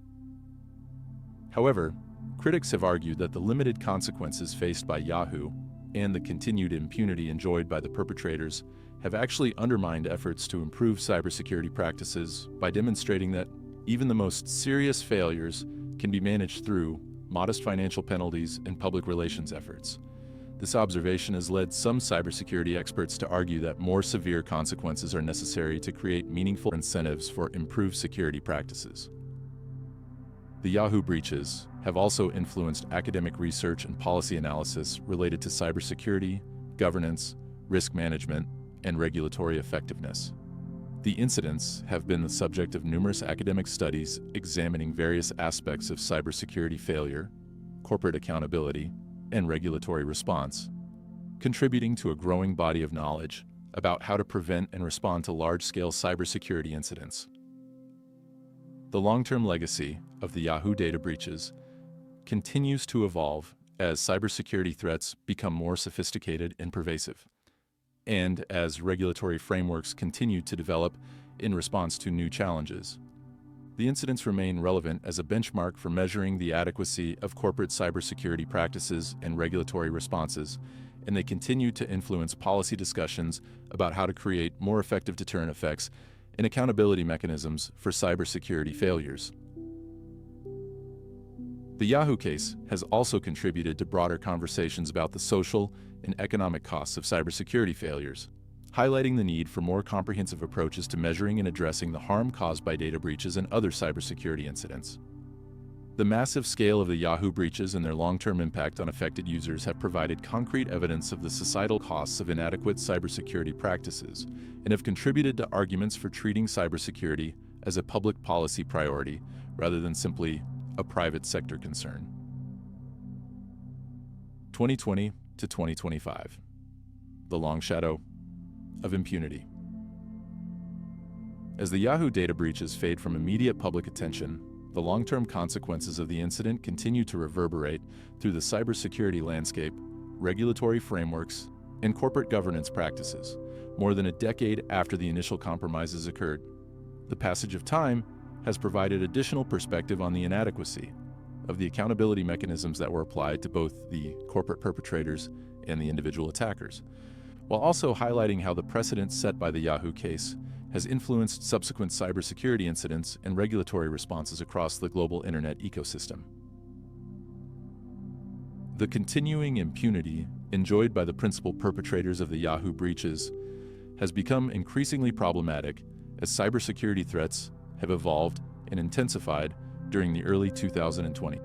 However, critics have argued that the limited consequences faced by Yahoo and the continued impunity enjoyed by the perpetrators have actually undermined efforts to improve cybersecurity practices by demonstrating that even the most serious failures can be managed through modest financial penalties and public relations efforts. This observation has led some cybersecurity experts to argue that more severe consequences are necessary to create meaningful incentives for improved security practices. The Yahoo breaches have also influenced academic research and policy analysis related to cybersecurity, governance, risk management, and regulatory effectiveness. The incidents have been the subject of numerous academic studies examining various aspects of cybersecurity failure, corporate accountability, and regulatory response, contributing to a growing body of knowledge about how to prevent and respond to large-scale cybersecurity incidents. The long-term legacy of the Yahoo data breaches continues to evolve as cybersecurity threats become more sophisticated and pervasive, and as regulatory frameworks continue to develop in response to new challenges. The incidents remain relevant as a benchmark for measuring the adequacy of corporate cybersecurity practices and regulatory responses, and they continue to influence policy discussions about how to create more effective deterrent effects and accountability mechanisms for cybersecurity failures. The Yahoo case has also contributed to broader conversations about the social and economic costs of cybersecurity failures, highlighting the need for more comprehensive approaches to measuring and addressing the harm caused by data breaches and other cybersecurity incidents. The massive scale of the Yahoo breaches and their long-term impact on affected users have provided concrete evidence of the societal costs of inadequate cybersecurity practices and have contributed to arguments for treating cybersecurity as a public policy priority rather than simply a private sector concern. 2020 to 2025. The long shadow of impunity. As the Yahoo data breaches fade from immediate public attention, the long-term consequences of the incident continue to reverberate through the cybersecurity landscape, regulatory frameworks, and corporate governance practices, more than a decade after the initial compromises occurred. The passage of time has provided additional perspective on the inadequacy of the accountability mechanisms that were applied to both the corporate perpetrators and the individual attackers, while also highlighting how the precedent set by the Yahoo case has influenced subsequent cybersecurity incidents and regulatory responses across the global internet ecosystem. The continuing impunity enjoyed by the principal perpetrators of the Yahoo breaches has become increasingly problematic as cybersecurity threats have evolved and intensified during the early 2020s.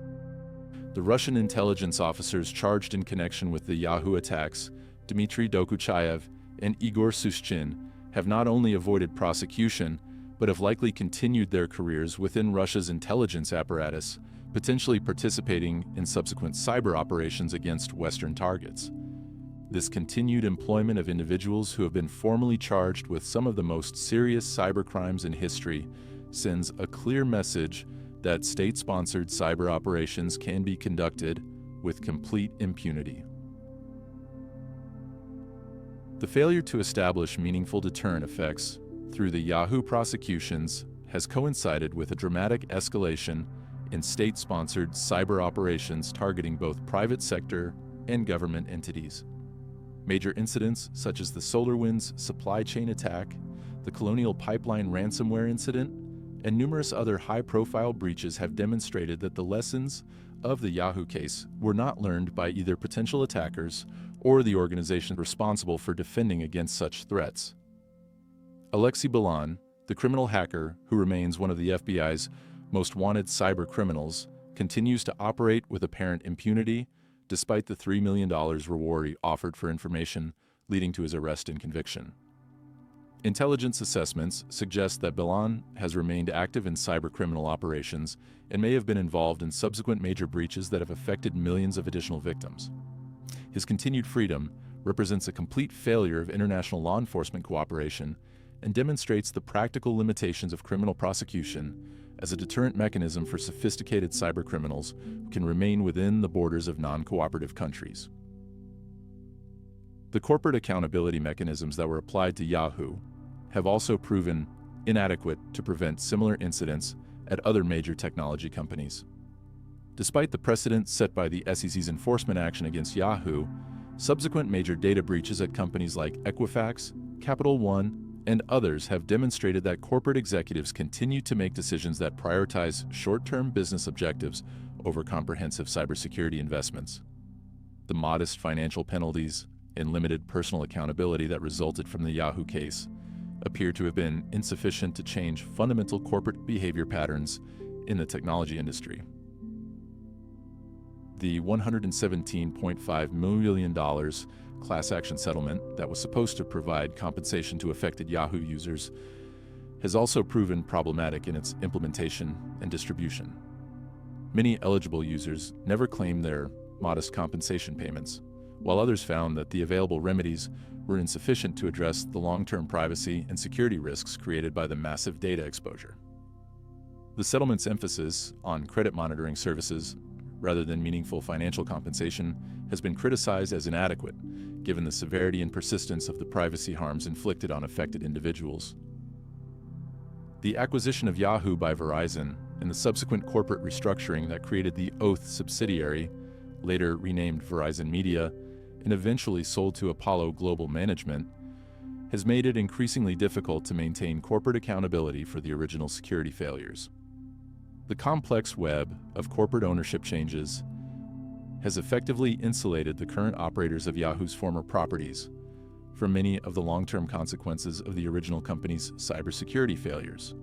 The Russian intelligence officers charged in connection with the Yahoo attacks, Dmitry Dokuchayev and Igor Sushchin, have not only avoided prosecution, but have likely continued their careers within Russia's intelligence apparatus, potentially participating in subsequent cyber operations against Western targets. This continued employment of individuals who have been formally charged with some of the most serious cybercrimes in history sends a clear message that state-sponsored cyber operations can be conducted with complete impunity. The failure to establish meaningful deterrent effects through the Yahoo prosecutions has coincided with a dramatic escalation in state-sponsored cyber operations targeting both private sector and government entities. Major incidents such as the SolarWinds supply chain attack, the Colonial Pipeline ransomware incident, and numerous other high-profile breaches have demonstrated that the lessons of the Yahoo case were not learned by either potential attackers or the organization responsible for defending against such threats. Alexei Balan, the criminal hacker who remains one of the FBI's most wanted cyber criminals, continues to operate with apparent impunity despite the $3 million reward he offered for information leading to his arrest and conviction. Intelligence assessments suggest that Balan has remained active in cyber criminal operations and may have been involved in subsequent major breaches that have affected millions of additional victims. His continued freedom represents a complete failure of international law enforcement cooperation and demonstrates the practical limitations of criminal prosecution as a deterrent mechanism for sophisticated cybercriminals who can remain within the borders of non-cooperative countries. The corporate accountability mechanisms that were applied to Yahoo have also proven inadequate to prevent similar incidents at other major technology companies. Despite the precedent set by the SEC's enforcement action against Yahoo, subsequent major data breaches at companies like Equifax, Capital One, and others have demonstrated that corporate executives continue to make decisions that prioritize short-term business objectives over comprehensive cybersecurity investments. The modest financial penalties and limited personal accountability that resulted from the Yahoo case appear to have been insufficient to change fundamental corporate behavior patterns in the technology industry. The $117.5 million class action settlement that was supposed to provide compensation to affected Yahoo users has also proven problematic in its implementation and distribution. Many eligible users never claimed their modest compensation payments, while others found that the available remedies were insufficient to address the long-term privacy and security risks created by the massive data exposure. The settlement's emphasis on credit monitoring services rather than meaningful financial compensation has been criticized as inadequate, given the severity and persistence of the privacy harms inflicted on affected individuals. The acquisition of Yahoo by Verizon and the subsequent corporate restructuring that created the Oath subsidiary, later renamed Verizon Media, and eventually sold to Apollo Global Management, has made it increasingly difficult to maintain corporate accountability for the original security failures. The complex web of corporate ownership changes has effectively insulated the current operators of Yahoo's former properties from many of the long-term consequences of the original company's cybersecurity failures,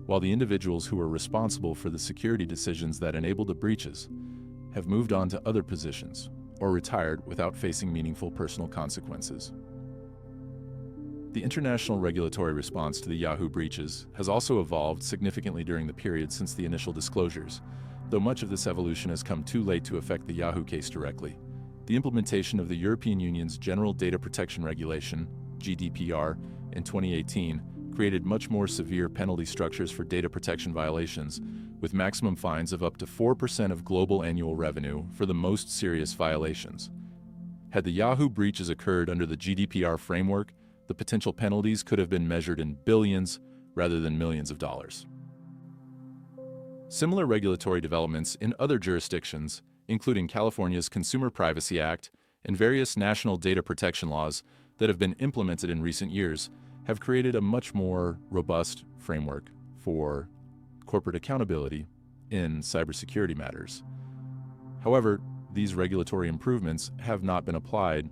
while the individuals who were responsible for the security decisions that enabled the breaches have moved on to other positions or retired without facing meaningful personal consequences. The international regulatory response to the Yahoo breaches has also evolved significantly during the period since the initial disclosures, though much of this evolution has come too late to affect the Yahoo case directly. The implementation of the European Union's General Data Protection Regulation, GDPR, in 2018 created much more severe penalty structures for data protection violations, with maximum fines of up to 4% of global annual revenue for the most serious violations. Had the Yahoo breaches occurred under the GDPR framework, the potential penalties could have been measured in billions rather than millions of dollars. Similar regulatory developments in other jurisdictions, including California's Consumer Privacy Act and various national data protection laws that have been implemented in recent years, have created a much more robust framework for corporate accountability in cybersecurity matters. However, these regulatory improvements have not been applied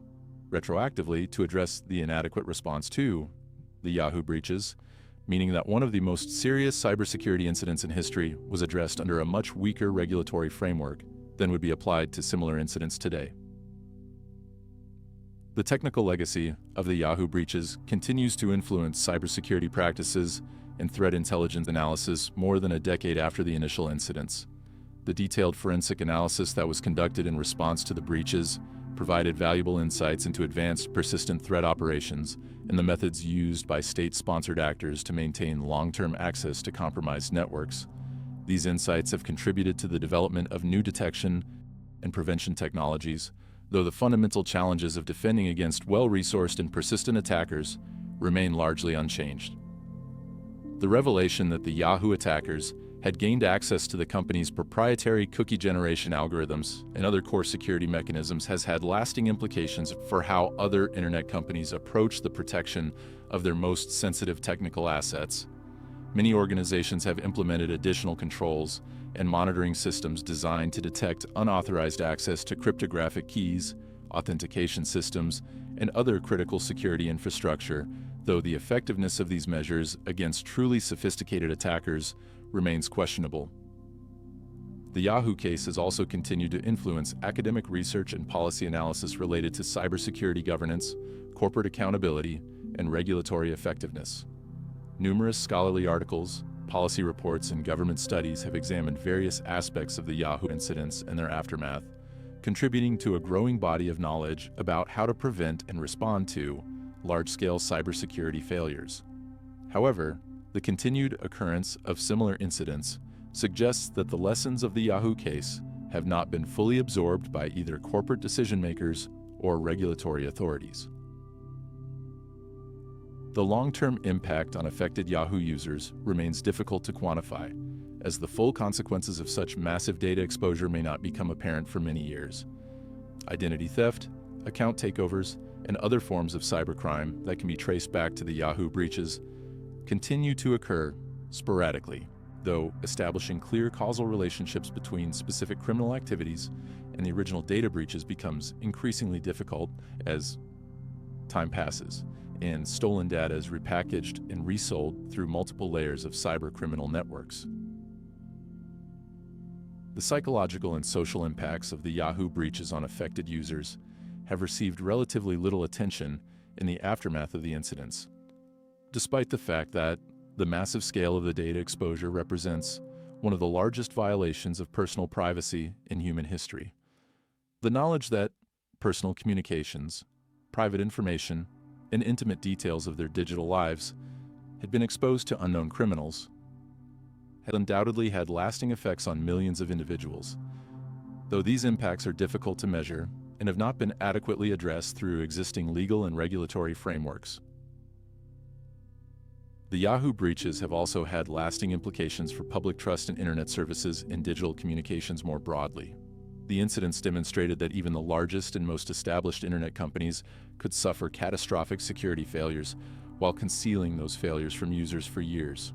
retroactively to address the inadequate response to the Yahoo breaches, meaning that one of the most serious cybersecurity incidents in history was addressed under a much weaker regulatory framework than would be applied to similar incidents today. The technical legacy of the Yahoo breaches continues to influence cybersecurity practices and threat intelligence analysis more than a decade after the initial incidents. The detailed forensic analysis that was conducted in response to the breaches provided valuable insights into advanced persistent threat operations and the methods used by state-sponsored actors to maintain long-term access to compromised networks. These insights have contributed to the development of new detection and prevention technologies, though the fundamental challenges of defending against well-resourced and persistent attackers remain largely unchanged. The revelation that the Yahoo attackers had gained access to the company's proprietary cookie generation algorithms and other core security mechanisms has had lasting implications for how other internet companies approach the protection of their most sensitive technical assets. Many organizations have implemented additional controls and monitoring systems designed to detect unauthorized access to cryptographic keys, authentication systems, and other critical security infrastructure, though the effectiveness of these measures against truly sophisticated attackers remains questionable. The Yahoo case has also continued to influence academic research and policy analysis related to cybersecurity governance, corporate accountability, and regulatory effectiveness. Numerous scholarly articles, policy reports, and government studies have examined various aspects of the Yahoo incidents and their aftermath, contributing to a growing body of knowledge about how to prevent and respond to large-scale cybersecurity failures. However, the continued occurrence of similar incidents suggests that the lessons of the Yahoo case have not been fully absorbed by either corporate decision-makers or regulatory authorities. The long-term impact on affected Yahoo users remains difficult to quantify, as the full consequences of such massive data exposure may not become apparent for many years. Identity theft, account takeovers, and other forms of cybercrime that can be traced back to the Yahoo breaches continue to occur sporadically, though establishing clear causal relationships between specific criminal activities and the original data breaches becomes increasingly difficult as time passes and stolen data is repackaged and resold through multiple layers of cyber criminal networks. The psychological and social impacts of the Yahoo breaches on affected users have received relatively little attention in the aftermath of the incidents, despite the fact that the massive scale of the data exposure represents one of the largest violations of personal privacy in human history. The knowledge that personal communications, private information, and intimate details of their digital lives had been exposed to unknown criminals had undoubtedly had lasting effects on millions of individuals, though these impacts are difficult to measure and have not been adequately addressed through existing legal and regulatory frameworks. The Yahoo breaches have also had lasting implications for public trust in internet services and digital communications more broadly. The incidents demonstrated that even the largest and most established internet companies could suffer catastrophic security failures while concealing those failures from users for years.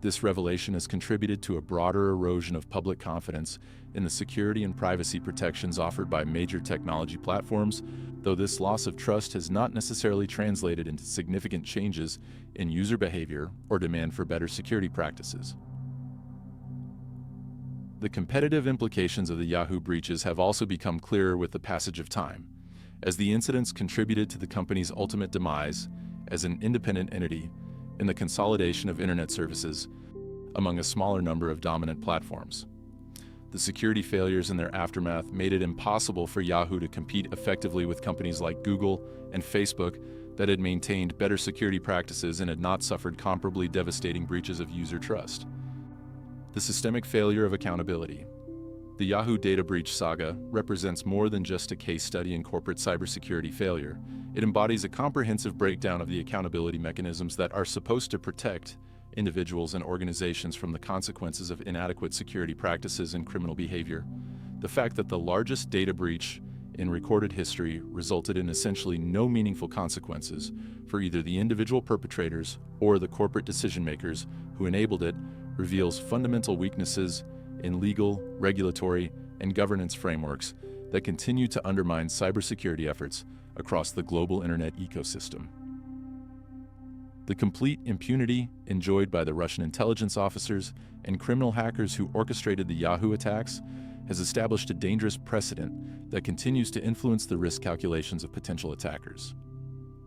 This revelation has contributed to a broader erosion of public confidence in the security and privacy protections offered by major technology platforms, though this loss of trust has not necessarily translated into significant changes in user behavior or demand for better security practices. The competitive implications of the Yahoo breaches have also become clearer with the passage of time, as the incidents contributed to the company's ultimate demise as an independent entity in the consolidation of internet services among a smaller number of dominant platforms. The security failures in their aftermath made it impossible for Yahoo to compete effectively with companies like Google and Facebook that had maintained better security practices and had not suffered comparably devastating breaches of user trust. The systemic failure of accountability. The Yahoo data breach saga represents more than just a case study in corporate cybersecurity failure. It embodies a comprehensive breakdown of the accountability mechanisms that are supposed to protect individuals and organizations from the consequences of inadequate security practices and criminal behavior. The fact that the largest data breach in recorded history resulted in essentially no meaningful consequences for either the individual perpetrators or the corporate decision-makers who enabled it reveals fundamental weaknesses in legal, regulatory, and governance frameworks that continue to undermine cybersecurity efforts across the global internet ecosystem. The complete impunity enjoyed by the Russian intelligence officers and criminal hackers who orchestrated the Yahoo attacks has established a dangerous precedent that continues to influence the risk calculations of potential attackers.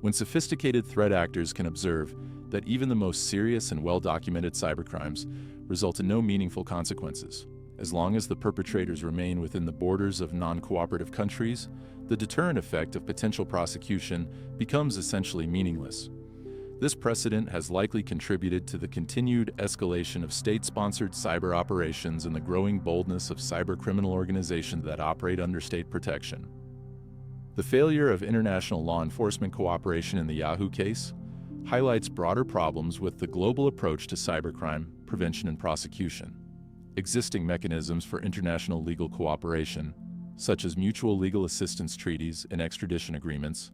When sophisticated threat actors can observe that even the most serious and well-documented cybercrimes result in no meaningful consequences, as long as the perpetrators remain within the borders of non-cooperative countries, the deterrent effect of potential prosecution becomes essentially meaningless. This precedent has likely contributed to the continued escalation of state-sponsored cyber operations and the growing boldness of cybercriminal organizations that operate under state protection. The failure of international law enforcement cooperation in the Yahoo case highlights broader problems with the global approach to cybercrime prevention and prosecution. Existing mechanisms for international legal cooperation, such as mutual legal assistance treaties and extradition agreements,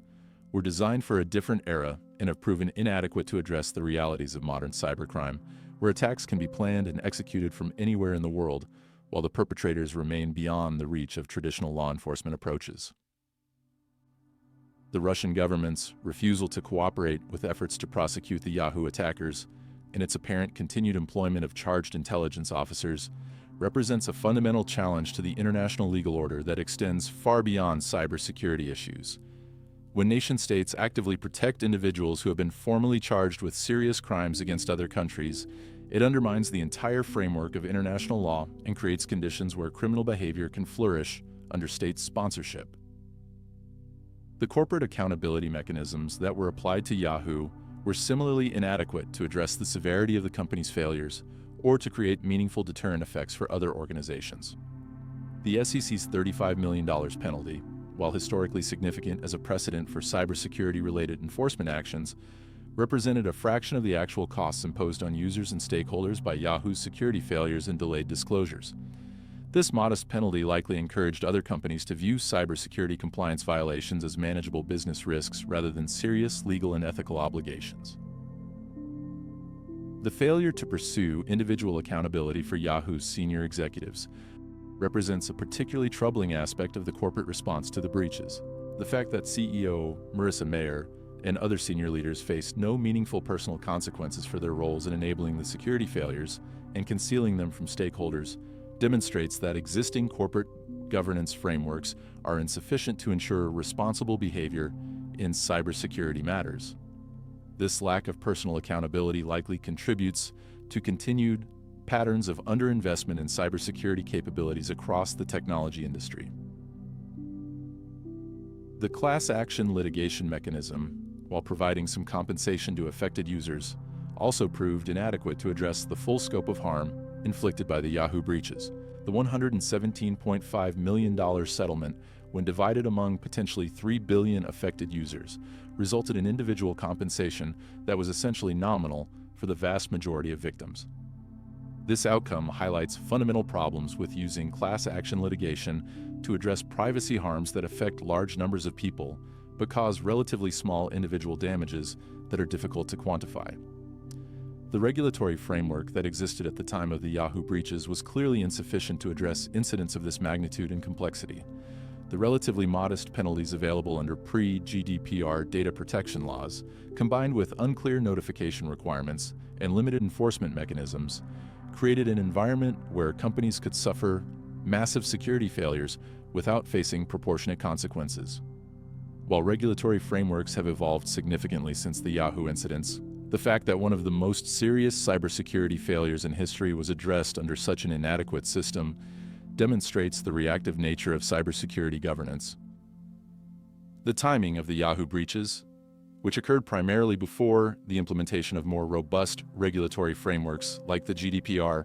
were designed for a different era and have proven inadequate to address the realities of modern cybercrime, where attacks can be planned and executed from anywhere in the world, while the perpetrators remain beyond the reach of traditional law enforcement approaches. The Russian government's refusal to cooperate with efforts to prosecute the Yahoo attackers and its apparent continued employment of charged intelligence officers represents a fundamental challenge to the international legal order that extends far beyond cybersecurity issues. When nation-states actively protect individuals who have been formally charged with serious crimes against other countries, it undermines the entire framework of international law and creates conditions where criminal behavior can flourish under state sponsorship. The corporate accountability mechanisms that were applied to Yahoo were similarly inadequate to address the severity of the company's failures or to create meaningful deterrent effects for other organizations. The SEC's $35 million penalty, while historically significant as a precedent for cybersecurity-related enforcement actions, represented a fraction of the actual costs imposed on users and stakeholders by Yahoo's security failures and delayed disclosures. This modest penalty likely encouraged other companies to view cybersecurity compliance violations as manageable business risks rather than serious legal and ethical obligations. The failure to pursue individual accountability for Yahoo's senior executives represents a particularly troubling aspect of the corporate response to the breaches. The fact that CEO Marissa Mayer and other senior leaders faced no meaningful personal consequences for their roles in enabling the security failures and concealing them from stakeholders demonstrates that existing corporate governance frameworks are insufficient to ensure responsible behavior in cybersecurity matters. This lack of personal accountability likely contributes to continued patterns of underinvestment in cybersecurity capabilities across the technology industry. The class action litigation mechanism, while providing some compensation to affected users, also proved inadequate to address the full scope of harm inflicted by the Yahoo breaches. The $117.5 million settlement, when divided among potentially 3 billion affected users, resulted in individual compensation that was essentially nominal for the vast majority of victims. This outcome highlights fundamental problems with using class action litigation to address privacy harms that affect large numbers of people but cause relatively small individual damages that are difficult to quantify. The regulatory framework that existed at the time of the Yahoo breaches was clearly insufficient to address incidents of this magnitude and complexity. The relatively modest penalties available under pre-GDPR data protection laws, combined with unclear notification requirements and limited enforcement mechanisms, created an environment where companies could suffer massive security failures without facing proportionate consequences. While regulatory frameworks have evolved significantly since the Yahoo incidents, the fact that one of the most serious cybersecurity failures in history was addressed under such an inadequate system demonstrates the reactive nature of cybersecurity governance. The timing of the Yahoo breaches, which occurred primarily before the implementation of more robust regulatory frameworks like the GDPR,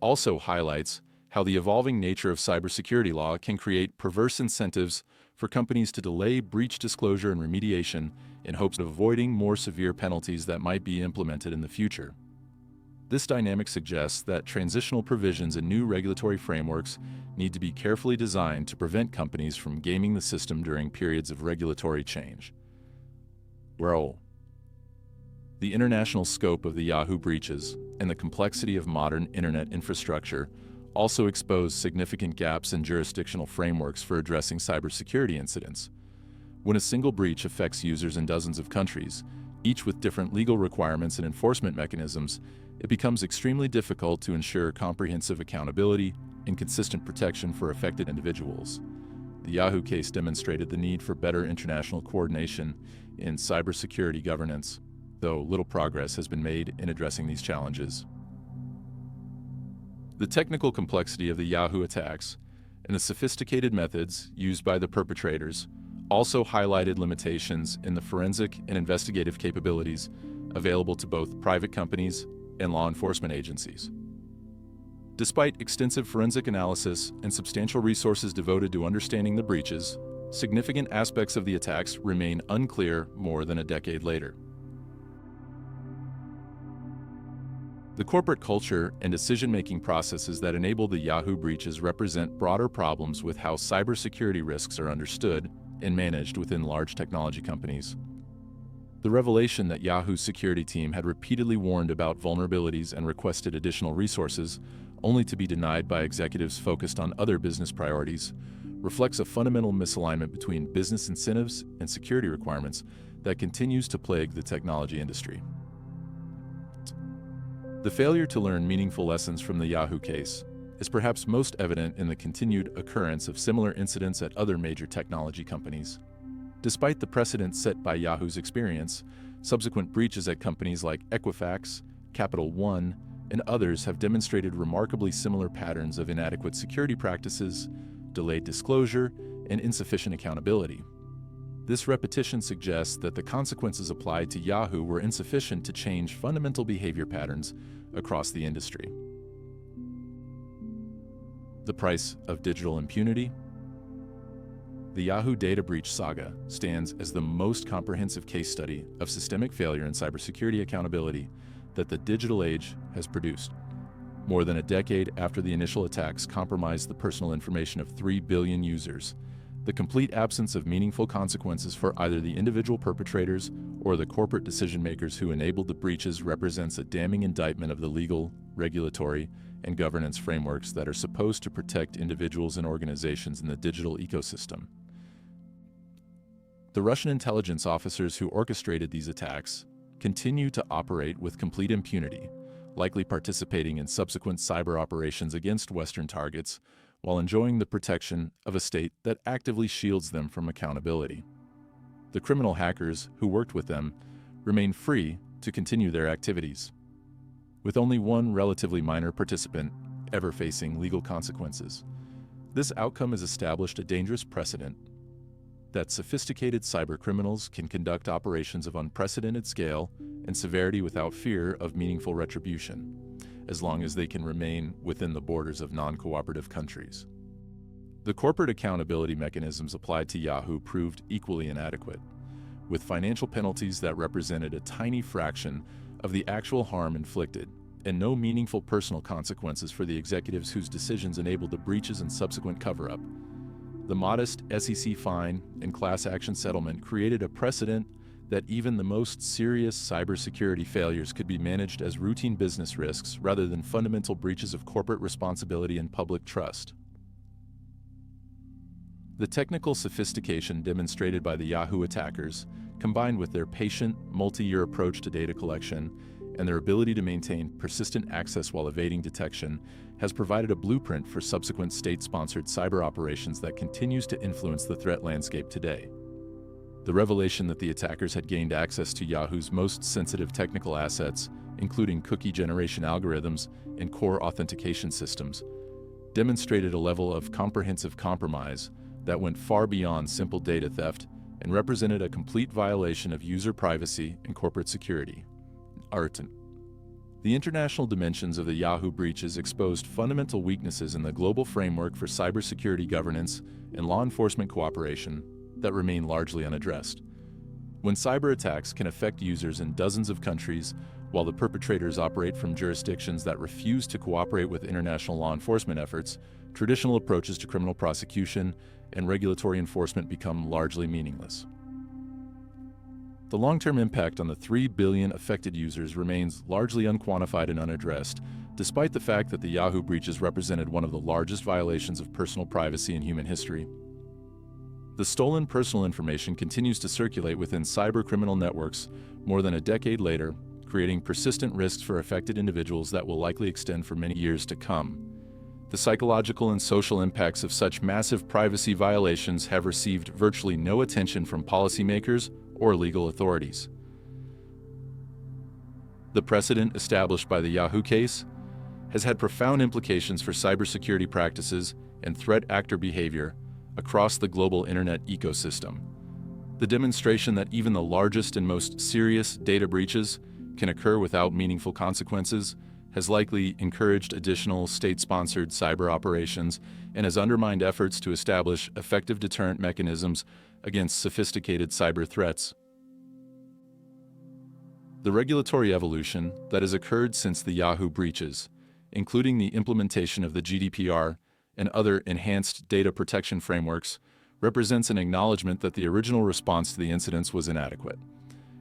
also highlights how the evolving nature of cybersecurity law can create perverse incentives for companies to delay breach disclosure and remediation in hopes of avoiding more severe penalties that might be implemented in the future. This dynamic suggests that transitional provisions in new regulatory frameworks need to be carefully designed to prevent companies from gaming the system during periods of regulatory change. The international scope of the Yahoo breaches and the complexity of modern internet infrastructure also expose significant gaps in jurisdictional frameworks for addressing cybersecurity incidents. When a single breach affects users in dozens of countries, each with different legal requirements and enforcement mechanisms, it becomes extremely difficult to ensure comprehensive accountability and consistent protection for affected individuals. The Yahoo case demonstrated the need for better international coordination in cybersecurity governance, though little progress has been made in addressing these challenges. The technical complexity of the Yahoo attacks and the sophisticated methods used by the perpetrators also highlighted limitations in the forensic and investigative capabilities available to both private companies and law enforcement agencies. Despite extensive forensic analysis and substantial resources devoted to understanding the breaches, significant aspects of the attacks remain unclear more than a decade later. The corporate culture and decision-making processes that enable the Yahoo breaches represent broader problems with how cybersecurity risks are understood and managed within large technology companies. The revelation that Yahoo's security team had repeatedly warned about vulnerabilities and requested additional resources, only to be denied by executives focused on other business priorities, reflects a fundamental misalignment between business incentives and security requirements that continues to plague the technology industry. The failure to learn meaningful lessons from the Yahoo case is perhaps most evident in the continued occurrence of similar incidents at other major technology companies. Despite the precedent set by Yahoo's experience, subsequent breaches at companies like Equifax, Capital One, and others have demonstrated remarkably similar patterns of inadequate security practices, delayed disclosure, and insufficient accountability. This repetition suggests that the consequences applied to Yahoo were insufficient to change fundamental behavior patterns across the industry. The price of digital impunity. The Yahoo data breach saga stands as the most comprehensive case study of systemic failure and cybersecurity accountability that the digital age has produced. More than a decade after the initial attacks compromised the personal information of 3 billion users, the complete absence of meaningful consequences for either the individual perpetrators or the corporate decision-makers who enabled the breaches represents a damning indictment of the legal, regulatory, and governance frameworks that are supposed to protect individuals and organizations in the digital ecosystem. The Russian intelligence officers who orchestrated these attacks continue to operate with complete impunity, likely participating in subsequent cyber operations against Western targets while enjoying the protection of a state that actively shields them from accountability. The criminal hackers who worked with them remain free to continue their activities, with only one relatively minor participant ever facing legal consequences. This outcome has established a dangerous precedent that sophisticated cybercriminals can conduct operations of unprecedented scale and severity without fear of meaningful retribution, as long as they can remain within the borders of non-cooperative countries. The corporate accountability mechanisms applied to Yahoo proved equally inadequate, with financial penalties that represented a tiny fraction of the actual harm inflicted, and no meaningful personal consequences for the executives whose decisions enabled the breaches and subsequent cover-up. The modest SEC fine and class action settlement created a precedent that even the most serious cybersecurity failures could be managed as routine business risks rather than fundamental breaches of corporate responsibility and public trust. The technical sophistication demonstrated by the Yahoo attackers, combined with their patient, multi-year approach to data collection and their ability to maintain persistent access while evading detection, has provided a blueprint for subsequent state-sponsored cyber operations that continues to influence the threat landscape today. The revelation that the attackers had gained access to Yahoo's most sensitive technical assets, including cookie generation algorithms and core authentication systems, demonstrated a level of comprehensive compromise that went far beyond simple data theft and represented a complete violation of user privacy and corporate security. The international dimensions of the Yahoo breaches exposed fundamental weaknesses in the global framework for cybersecurity governance and law enforcement cooperation that remain largely unaddressed. When cyber attacks can affect users in dozens of countries, while the perpetrators operate from jurisdictions that refuse to cooperate with international law enforcement efforts, traditional approaches to criminal prosecution and regulatory enforcement become largely meaningless. The long-term impact on the 3 billion affected users remains largely unquantified and unaddressed, despite the fact that the Yahoo breaches represented one of the largest violations of personal privacy in human history. The stolen personal information continues to circulate within cybercriminal networks more than a decade later, creating persistent risks for affected individuals that will likely extend for many years to come. The psychological and social impacts of such massive privacy violations have received virtually no attention from policymakers or legal authorities. The precedent established by the Yahoo case has had profound implications for cybersecurity practices and threat actor behavior across the global internet ecosystem. The demonstration that even the largest and most serious data breaches can occur without meaningful consequences has likely encouraged additional state-sponsored cyber operations and has undermined efforts to establish effective deterrent mechanisms against sophisticated cyber threats. The regulatory evolution that has occurred since the Yahoo breaches, including the implementation of the GDPR and other enhanced data protection frameworks, represents an acknowledgement that the original response to the incidents was inadequate.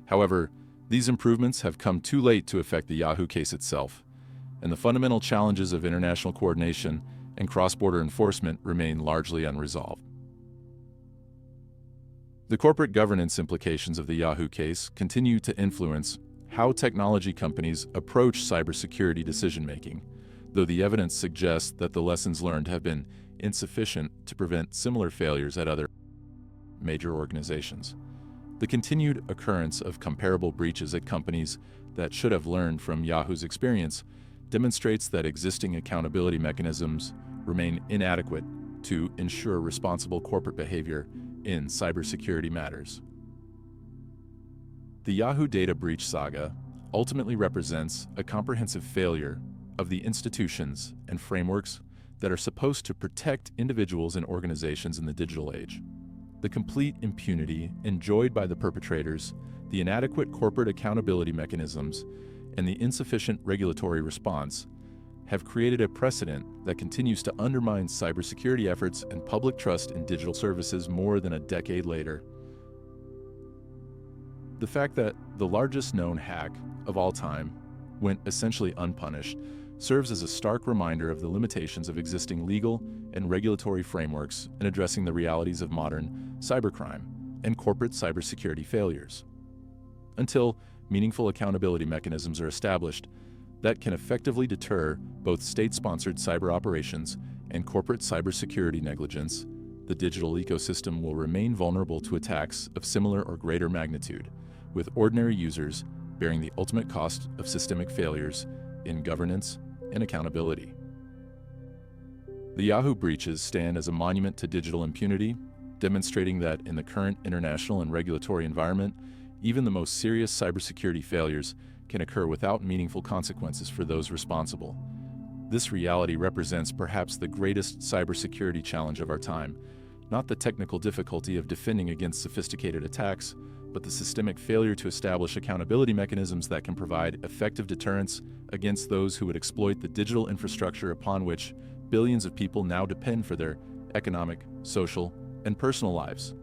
However, these improvements have come too late to affect the Yahoo case itself, and the fundamental challenges of international coordination and cross-border enforcement remain largely unresolved. The corporate governance implications of the Yahoo case continue to influence how technology companies approach cybersecurity decision-making, though the evidence suggests that the lessons learned have been insufficient to prevent similar failures at other major organizations. The continued occurrence of comparable breaches at companies that should have learned from Yahoo's experience demonstrates that existing accountability mechanisms remain inadequate to ensure responsible corporate behavior in cybersecurity matters. The Yahoo data breach saga ultimately represents a comprehensive failure of the institutions and frameworks that are supposed to protect individuals and organizations in the digital age. The complete impunity enjoyed by the perpetrators, the inadequate corporate accountability mechanisms, and the insufficient regulatory response have created a precedent that continues to undermine cybersecurity efforts and public trust in digital services more than a decade later. The fact that the largest known hack of all time went essentially unpunished serves as a stark reminder of the limitations of existing legal and regulatory frameworks in addressing the realities of modern cybercrime and corporate cybersecurity failures. Until meaningful accountability mechanisms are established that can effectively deter both state-sponsored cyber operations and corporate cybersecurity negligence, the digital ecosystem will remain vulnerable to attacks of similar or greater magnitude, with ordinary users bearing the ultimate cost of systemic failures in governance and accountability. The Yahoo breaches stand as a monument to digital impunity, demonstrating that in the current international and regulatory environment, even the most serious cybersecurity failures can occur without meaningful consequences for those responsible. This reality represents perhaps the greatest cybersecurity challenge of our time, not the technical difficulty of defending against sophisticated attacks, but the systemic failure to establish accountability mechanisms that can provide effective deterrence against those who would exploit the digital infrastructure upon which billions of people now depend for their economic, social, and personal lives.